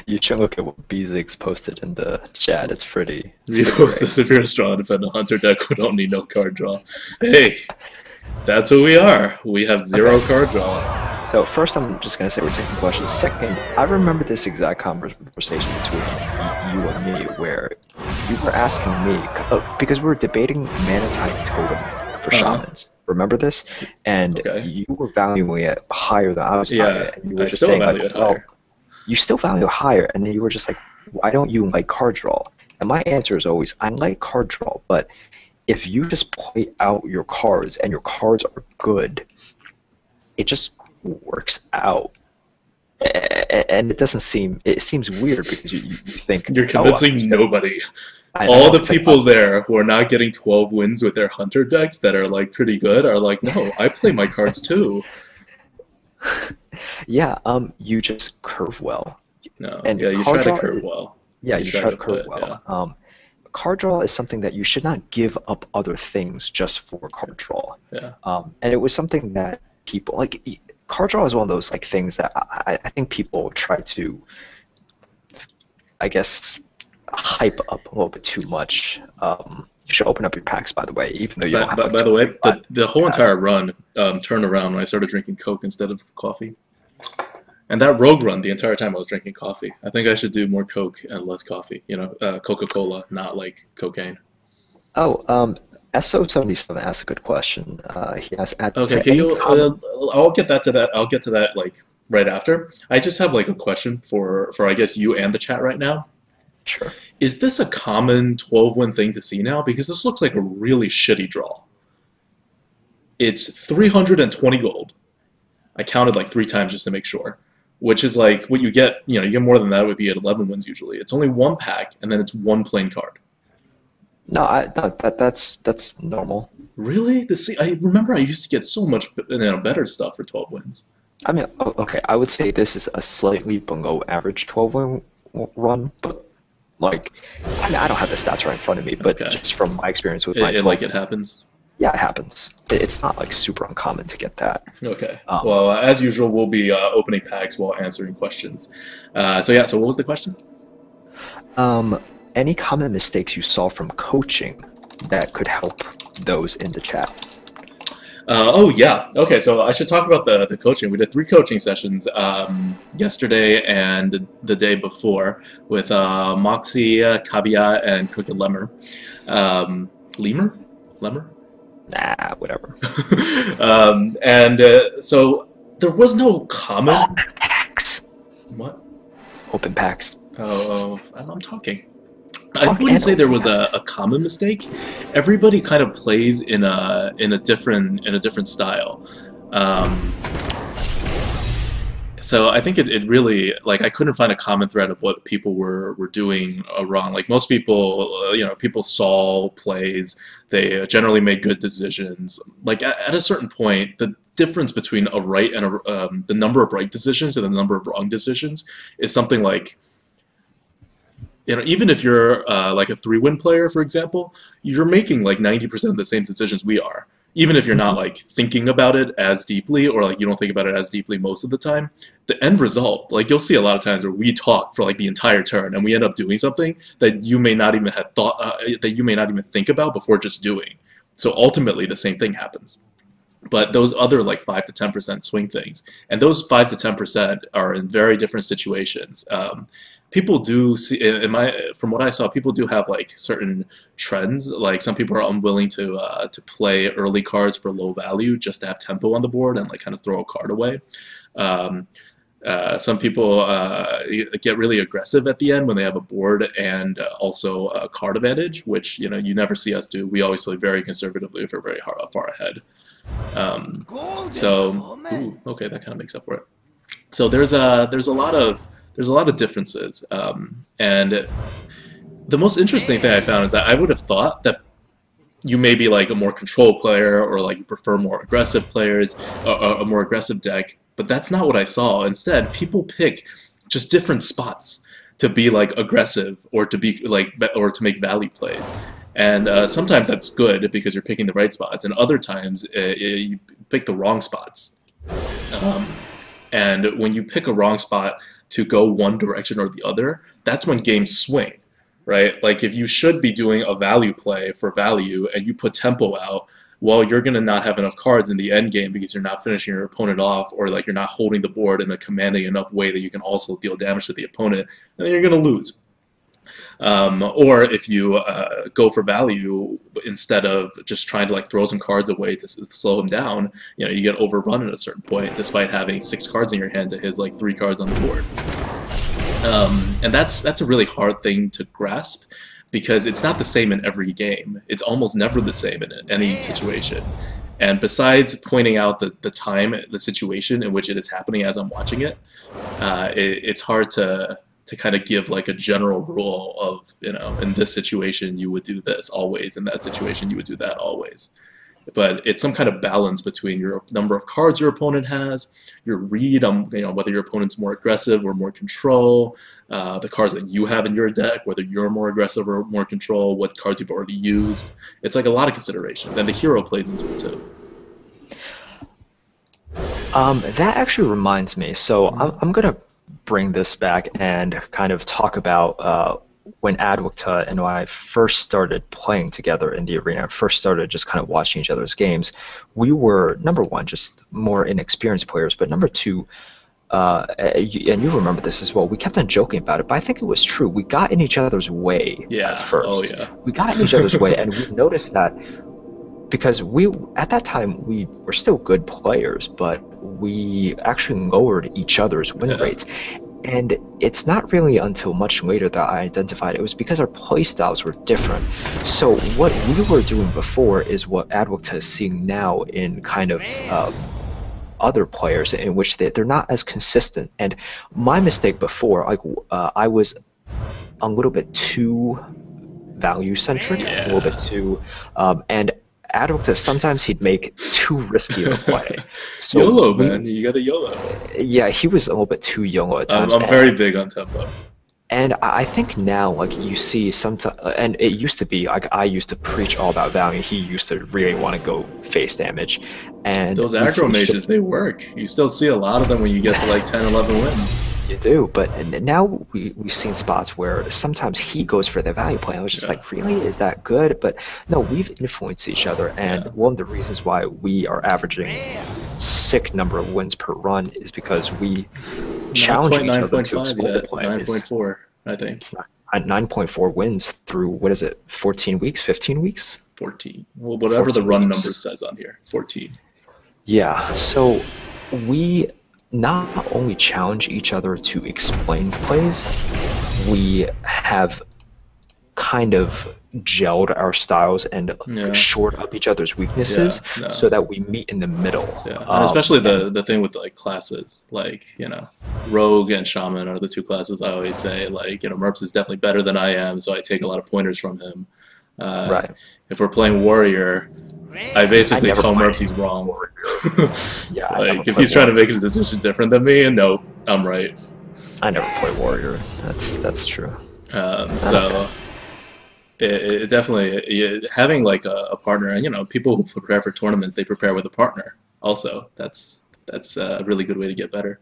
You should look at what Bezix posted in the chat. It's pretty. You post this if you're a strong defender hunter deck would only no card draw. Hey, that's who we are. We have 0 card draw. So first, I'm just gonna say we're taking questions. Second, I remember this exact conversation between you and me, where you were asking me because we were debating Mana Type Totem for shamans. Remember this? And you were valuing it higher than I was valuing it. And you were just saying, like, well, you still value it higher. And then you were just like, why don't you like card draw? And my answer is always, I like card draw, but if you just play out your cards and your cards are good, it just works out. And it doesn't seem, it seems weird because you think you're convincing nobody. All the people there who are not getting 12 wins with their hunter decks that are like pretty good are like, no, I play my cards too. Yeah, you just curve well. No, and you try to curve well. Yeah, you try to curve well. Yeah. Card draw is something that you should not give up other things just for card draw. Yeah. And it was something that people like. Card draw is one of those like things that I think people try to, I guess, hype up a little bit too much. You should open up your packs, by the way, even though you don't have. By the way, the whole entire run turned around when I started drinking Coke instead of coffee. And that rogue run, the entire time I was drinking coffee. I think I should do more Coke and less coffee. Coca-Cola, not like cocaine. Oh, SO77 asked a good question. He asked, okay, can you? I'll get to that. I'll get to that like right after. I just have like a question for I guess you and the chat right now. Sure. Is this a common 12-win thing to see now? Because this looks like a really shitty draw. It's 320 gold. I counted like 3 times just to make sure. Which is like what you get. You get more than that would be at 11 wins usually. It's only 1 pack and then it's 1 plain card. No, that's normal. Really? I remember I used to get so much better stuff for 12 wins. I mean, okay, I would say this is a slightly below average 12-win run, but like, I don't have the stats right in front of me, but just from my experience with my 12 it happens? Yeah, it happens. It's not like super uncommon to get that. Okay. Well, as usual, we'll be opening packs while answering questions. So what was the question? Any common mistakes you saw from coaching that could help those in the chat? Oh yeah. Okay, so I should talk about the coaching. We did 3 coaching sessions yesterday and the day before with Moxie, Kavia, and Crooked Lemmer. Lemur? Lemmer? Nah, whatever. So there was no common. Open packs. What? Open packs. Oh, I'm talking. I wouldn't say there was a common mistake. Everybody kind of plays in a different style. So I think it really, like, I couldn't find a common thread of what people were doing wrong. Like, most people, people saw plays. They generally made good decisions. Like, at a certain point, the difference between a right and the number of right decisions and the number of wrong decisions is something like, even if you're like a 3-win player, for example, you're making like 90% of the same decisions we are. Even if you're not like thinking about it as deeply, or like you don't think about it as deeply most of the time, the end result, like you'll see a lot of times where we talk for like the entire turn and we end up doing something that you may not even have thought, that you may not even think about before just doing. So ultimately the same thing happens. But those other like 5 to 10% swing things, and those 5 to 10% are in very different situations. People do see, from what I saw, people do have like certain trends. Like, some people are unwilling to play early cards for low value just to have tempo on the board and like kind of throw a card away. Some people get really aggressive at the end when they have a board and also a card advantage, which you never see us do. We always play very conservatively if we're very far ahead. Okay, that kind of makes up for it. So there's a lot of differences, and the most interesting thing I found is that I would have thought that you may be like a more control player, or like you prefer more aggressive players, or a more aggressive deck, but that's not what I saw. Instead, people pick just different spots to be like aggressive, or to be like, or to make value plays. And sometimes that's good because you're picking the right spots, and other times you pick the wrong spots. And when you pick a wrong spot to go one direction or the other, that's when games swing, right? Like, if you should be doing a value play for value and you put tempo out, well, you're going to not have enough cards in the end game because you're not finishing your opponent off, or like you're not holding the board in a commanding enough way that you can also deal damage to the opponent, and then you're going to lose. Or if you go for value instead of just trying to like throw some cards away to slow him down, you get overrun at a certain point despite having 6 cards in your hand to his like 3 cards on the board. And that's a really hard thing to grasp, because it's not the same in every game. It's almost never the same in any situation. And besides pointing out the situation in which it is happening as I'm watching it, it's hard to kind of give like a general rule of, in this situation you would do this always, in that situation you would do that always. But it's some kind of balance between your number of cards your opponent has, your read on whether your opponent's more aggressive or more control, the cards that you have in your deck, whether you're more aggressive or more control, what cards you've already used. It's like a lot of consideration. Then the hero plays into it too. That actually reminds me. So I'm gonna bring this back and kind of talk about when Adwokta and I first started playing together in the arena, first started just kind of watching each other's games. We were, number one, just more inexperienced players, but number two, and you remember this as well, we kept on joking about it, but I think it was true. We got in each other's way at first. Oh, yeah. We got in each other's way, and we noticed that because at that time, we were still good players, but we actually lowered each other's win rates. And it's not really until much later that I identified it was because our playstyles were different. So what we were doing before is what Adwokta is seeing now in kind of other players, in which they're not as consistent. And my mistake before, I was a little bit too value-centric, a little bit too, and Adwokta, sometimes he'd make too risky of a play. So YOLO, man. You got a YOLO. Yeah, he was a little bit too YOLO at times. I'm very big on tempo. And I think now, like, you see sometimes, and it used to be, like, I used to preach all about value. He used to really want to go face damage. And those aggro mages, they work. You still see a lot of them when you get to like 10, 11 wins. You do, but now we've seen spots where sometimes he goes for the value play. I was just like, really? Is that good? But no, we've influenced each other, and one of the reasons why we are averaging sick number of wins per run is because we challenge each other to explore the play. 9.4, I think. It's not 9.4 wins through, what is it, 14 weeks, 15 weeks? 14. Well, whatever the 14 run weeks. number says on here, 14. Yeah, so we not only challenge each other to explain plays, we have kind of gelled our styles and shored up each other's weaknesses so that we meet in the middle. Yeah, and especially the thing with like classes, like, you know, Rogue and Shaman are the two classes I always say, like, you know, Merps is definitely better than I am, so I take a lot of pointers from him. Right. If we're playing Warrior, I basically tell Merps he's wrong. Yeah, like, if he's trying to make a decision different than me, and nope, I'm right. I never play Warrior. That's true. So it definitely having like a partner, and you know, people who prepare for tournaments, they prepare with a partner. Also, that's a really good way to get better.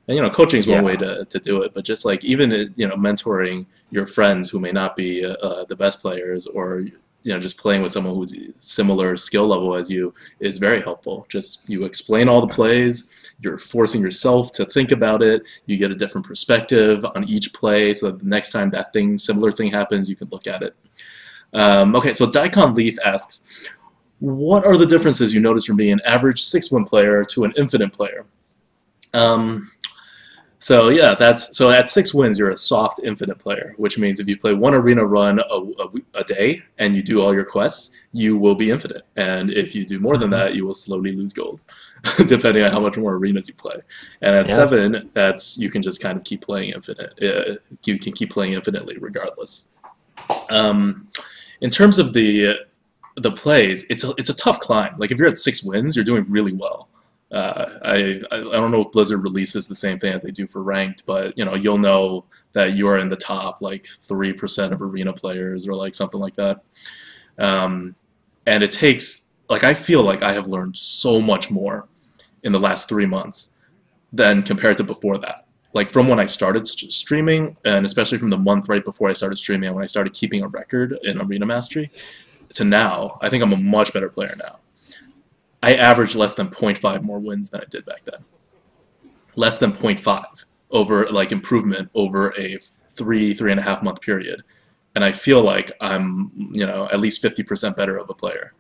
And you know, coaching is one way to do it, but just like even you know, mentoring your friends who may not be the best players, or you know, just playing with someone who's similar skill level as you is very helpful. Just you explain all the plays, you're forcing yourself to think about it, you get a different perspective on each play, so that the next time that similar thing happens, you can look at it. Okay, so Daikon Leaf asks, what are the differences you notice from being an average 6-win player to an infinite player? So yeah, so at 6 wins, you're a soft infinite player, which means if you play one arena run a day and you do all your quests, you will be infinite. And if you do more than that, you will slowly lose gold, depending on how much more arenas you play. And at 7, you can just kind of keep playing infinite. You can keep playing infinitely regardless. In terms of the plays, it's a tough climb. Like if you're at 6 wins, you're doing really well. I don't know if Blizzard releases the same thing as they do for ranked, but you know, you'll know that you are in the top like 3% of arena players or like something like that. And it takes, like, I feel like I have learned so much more in the last 3 months than compared to before that. Like from when I started streaming, and especially from the month right before I started streaming and when I started keeping a record in Arena Mastery, to now, I think I'm a much better player now. I averaged less than 0.5 more wins than I did back then. Less than 0.5 over like improvement over a 3.5 month period. And I feel like I'm, you know, at least 50% better of a player.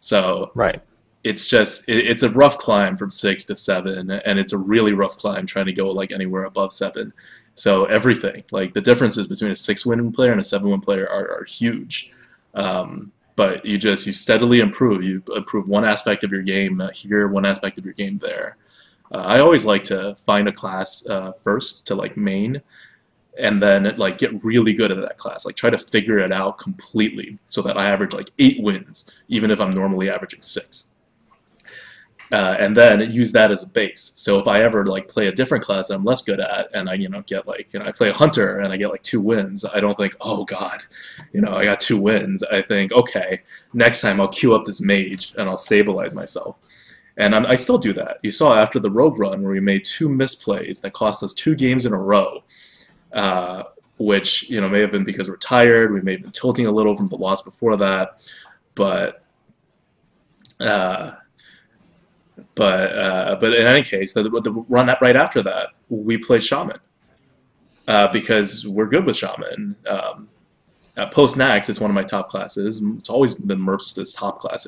So it's just, it's a rough climb from 6 to 7, and it's a really rough climb trying to go like anywhere above 7. So everything, like the differences between a 6-win player and a 7-win player are huge. But you steadily improve. You improve one aspect of your game here, one aspect of your game there. I always like to find a class first to like main, and then like get really good at that class. Like try to figure it out completely so that I average like 8 wins, even if I'm normally averaging 6. And then use that as a base. So if I ever like play a different class that I'm less good at, and I get like, I play a hunter and I get like 2 wins, I don't think, oh god, I got 2 wins. I think, okay, next time I'll queue up this mage and I'll stabilize myself. And I still do that. You saw after the Rogue run where we made 2 misplays that cost us 2 games in a row, which may have been because we're tired. We may have been tilting a little from the loss before that, but in any case, the run right after that, we played Shaman because we're good with Shaman. Post Nax, it's one of my top classes. It's always been Merp's top class,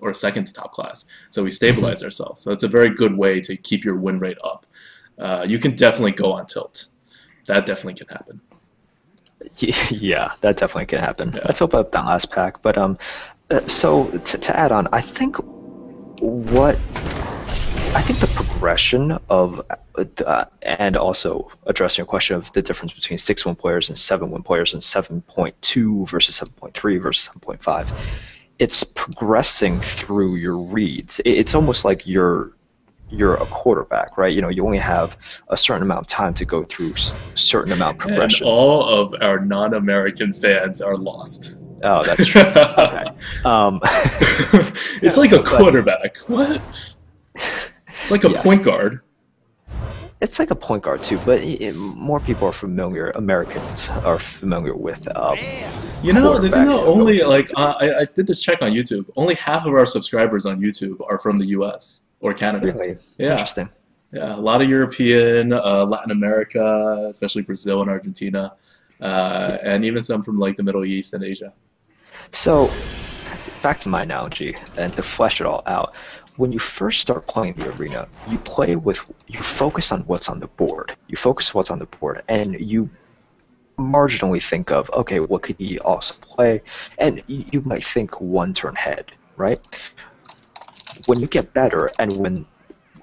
or second to top class. So we stabilized ourselves. So it's a very good way to keep your win rate up. You can definitely go on tilt. That definitely can happen. Yeah, that definitely can happen. Yeah. Let's open up that last pack. But so to add on, I think the progression of and also addressing a question of the difference between 6-win players and 7-win players and 7.2 versus 7.3 versus 7.5, it's progressing through your reads. It's almost like you're a quarterback, right? You only have a certain amount of time to go through certain amount of progressions. And all of our non-American fans are lost. Oh, that's true. Okay. It's like a quarterback. What? It's like a point guard. It's like a point guard too, but more people are familiar. Americans are familiar with. You know, did you quarterbacks know and only military like duties. I did this check on YouTube. Only half of our subscribers on YouTube are from the U.S. or Canada. Really Yeah, interesting. yeah, a lot of European, Latin America, especially Brazil and Argentina, and even some from like the Middle East and Asia. So, back to my analogy, and to flesh it all out, when you first start playing the arena, you focus on what's on the board. You focus what's on the board, and you marginally think of, okay, what could he also play? And you might think one turn ahead, right? When you get better, and when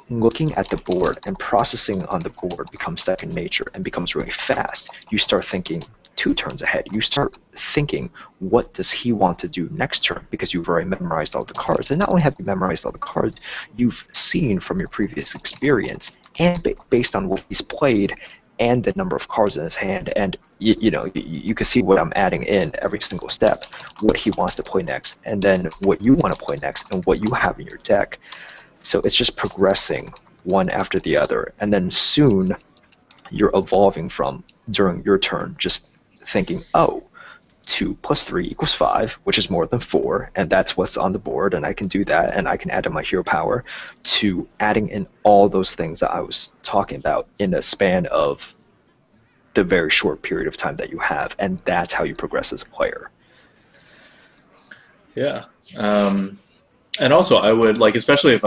looking at the board and processing on the board becomes second nature and becomes really fast, you start thinking two turns ahead. You start thinking, what does he want to do next turn? Because you've already memorized all the cards. And not only have you memorized all the cards, you've seen from your previous experience and based on what he's played and the number of cards in his hand, and you can see what I'm adding in every single step, what he wants to play next, and then what you want to play next, and what you have in your deck. So it's just progressing one after the other, and then soon you're evolving from, during your turn, just thinking, oh, 2 + 3 = 5, which is more than 4, and that's what's on the board, and I can do that, and I can add in my hero power, to adding in all those things that I was talking about in a span of the very short period of time that you have, and that's how you progress as a player. Yeah. And also, I would like, especially if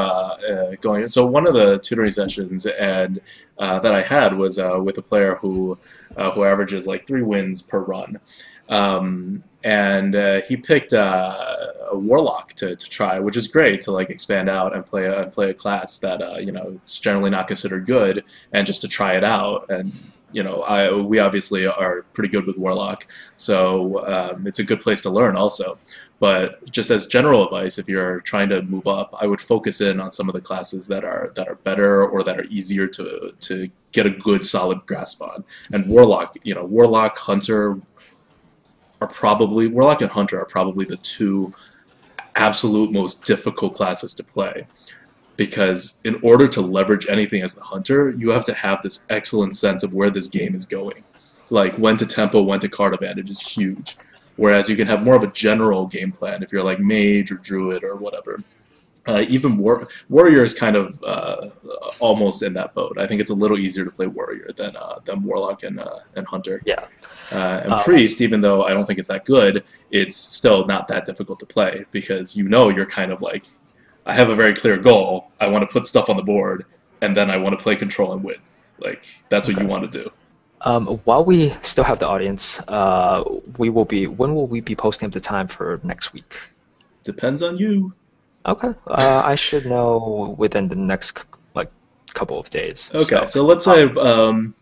going. So one of the tutoring sessions that I had was with a player who averages like 3 wins per run, and he picked a warlock to try, which is great to like expand out and play a class that is generally not considered good, and just to try it out. And we obviously are pretty good with warlock, so it's a good place to learn also. But just as general advice, if you're trying to move up, I would focus in on some of the classes that are better or that are easier to get a good solid grasp on. And warlock, warlock, hunter warlock and hunter are probably the 2 absolute most difficult classes to play. Because in order to leverage anything as the hunter, you have to have this excellent sense of where this game is going. Like when to tempo, when to card advantage is huge. Whereas you can have more of a general game plan if you're like mage or druid or whatever. Even warrior is kind of almost in that boat. I think it's a little easier to play warrior than warlock and hunter. Yeah. And priest, even though I don't think it's that good, it's still not that difficult to play because you're kind of like, I have a very clear goal. I want to put stuff on the board, and then I want to play control and win. Like that's what you want to do. While we still have the audience, when will we be posting up the time for next week? Depends on you. Okay. I should know within the next couple of days. Okay, so let's say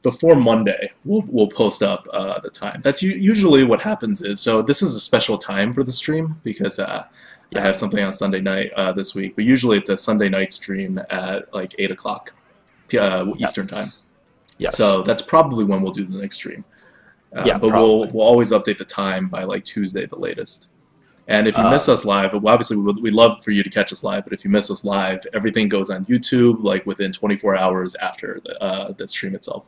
before Monday, we'll post up the time. That's usually what happens is, so this is a special time for the stream because I have something on Sunday night this week, but usually it's a Sunday night stream at like 8 o'clock Eastern time. Yes. So that's probably when we'll do the next stream. But probably. we'll always update the time by like Tuesday the latest. And if you miss us live, obviously we'd love for you to catch us live, but if you miss us live, everything goes on YouTube like within 24 hours after the stream itself.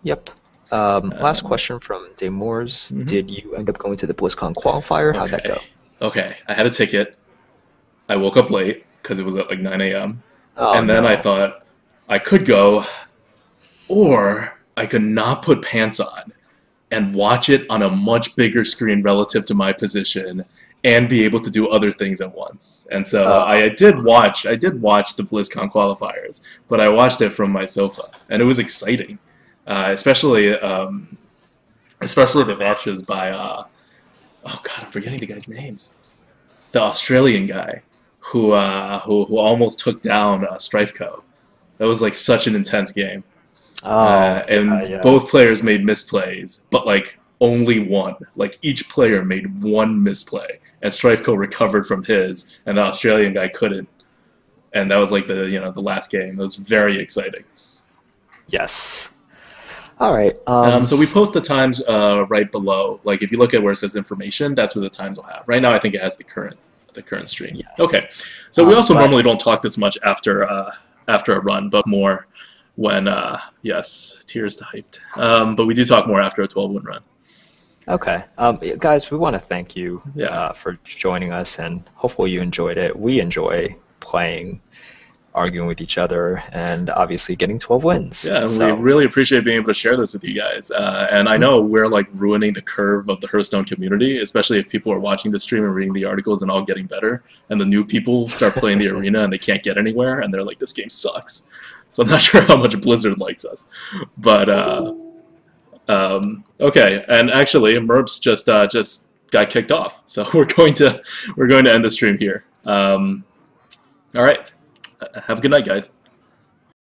Yep. Last question from Day Moores. Did you end up going to the BlizzCon qualifier? How'd that go? Okay, I had a ticket. I woke up late because it was at like 9 a.m. Oh, and then no. I thought I could go, or I could not put pants on and watch it on a much bigger screen relative to my position and be able to do other things at once. And so I did watch the BlizzCon qualifiers, but I watched it from my sofa, and it was exciting, especially the matches by oh god, I'm forgetting the guys' names. The Australian guy who almost took down Strifeco. That was like such an intense game. Both players made misplays, but like only one. Like each player made one misplay, and Strifeco recovered from his, and the Australian guy couldn't. And that was like the last game. It was very exciting. Yes. All right. So we post the times right below. Like if you look at where it says information, that's where the times will have. Right now, I think it has the current stream. Yes. Okay. So we also normally don't talk this much after a run, but more when yes, tears hyped. But we do talk more after a 12-win run. Okay. Guys, we want to thank you Yeah. for joining us, and hopefully you enjoyed it. We enjoy playing, arguing with each other, and obviously getting 12 wins. Yeah, and So, we really appreciate being able to share this with you guys. And I know we're like ruining the curve of the Hearthstone community, especially if people are watching the stream and reading the articles and all getting better, and the new people start playing the arena and they can't get anywhere, and they're like, this game sucks. So I'm not sure how much Blizzard likes us. But, okay, and actually, Merps just got kicked off, so we're going to end the stream here. All right, have a good night, guys.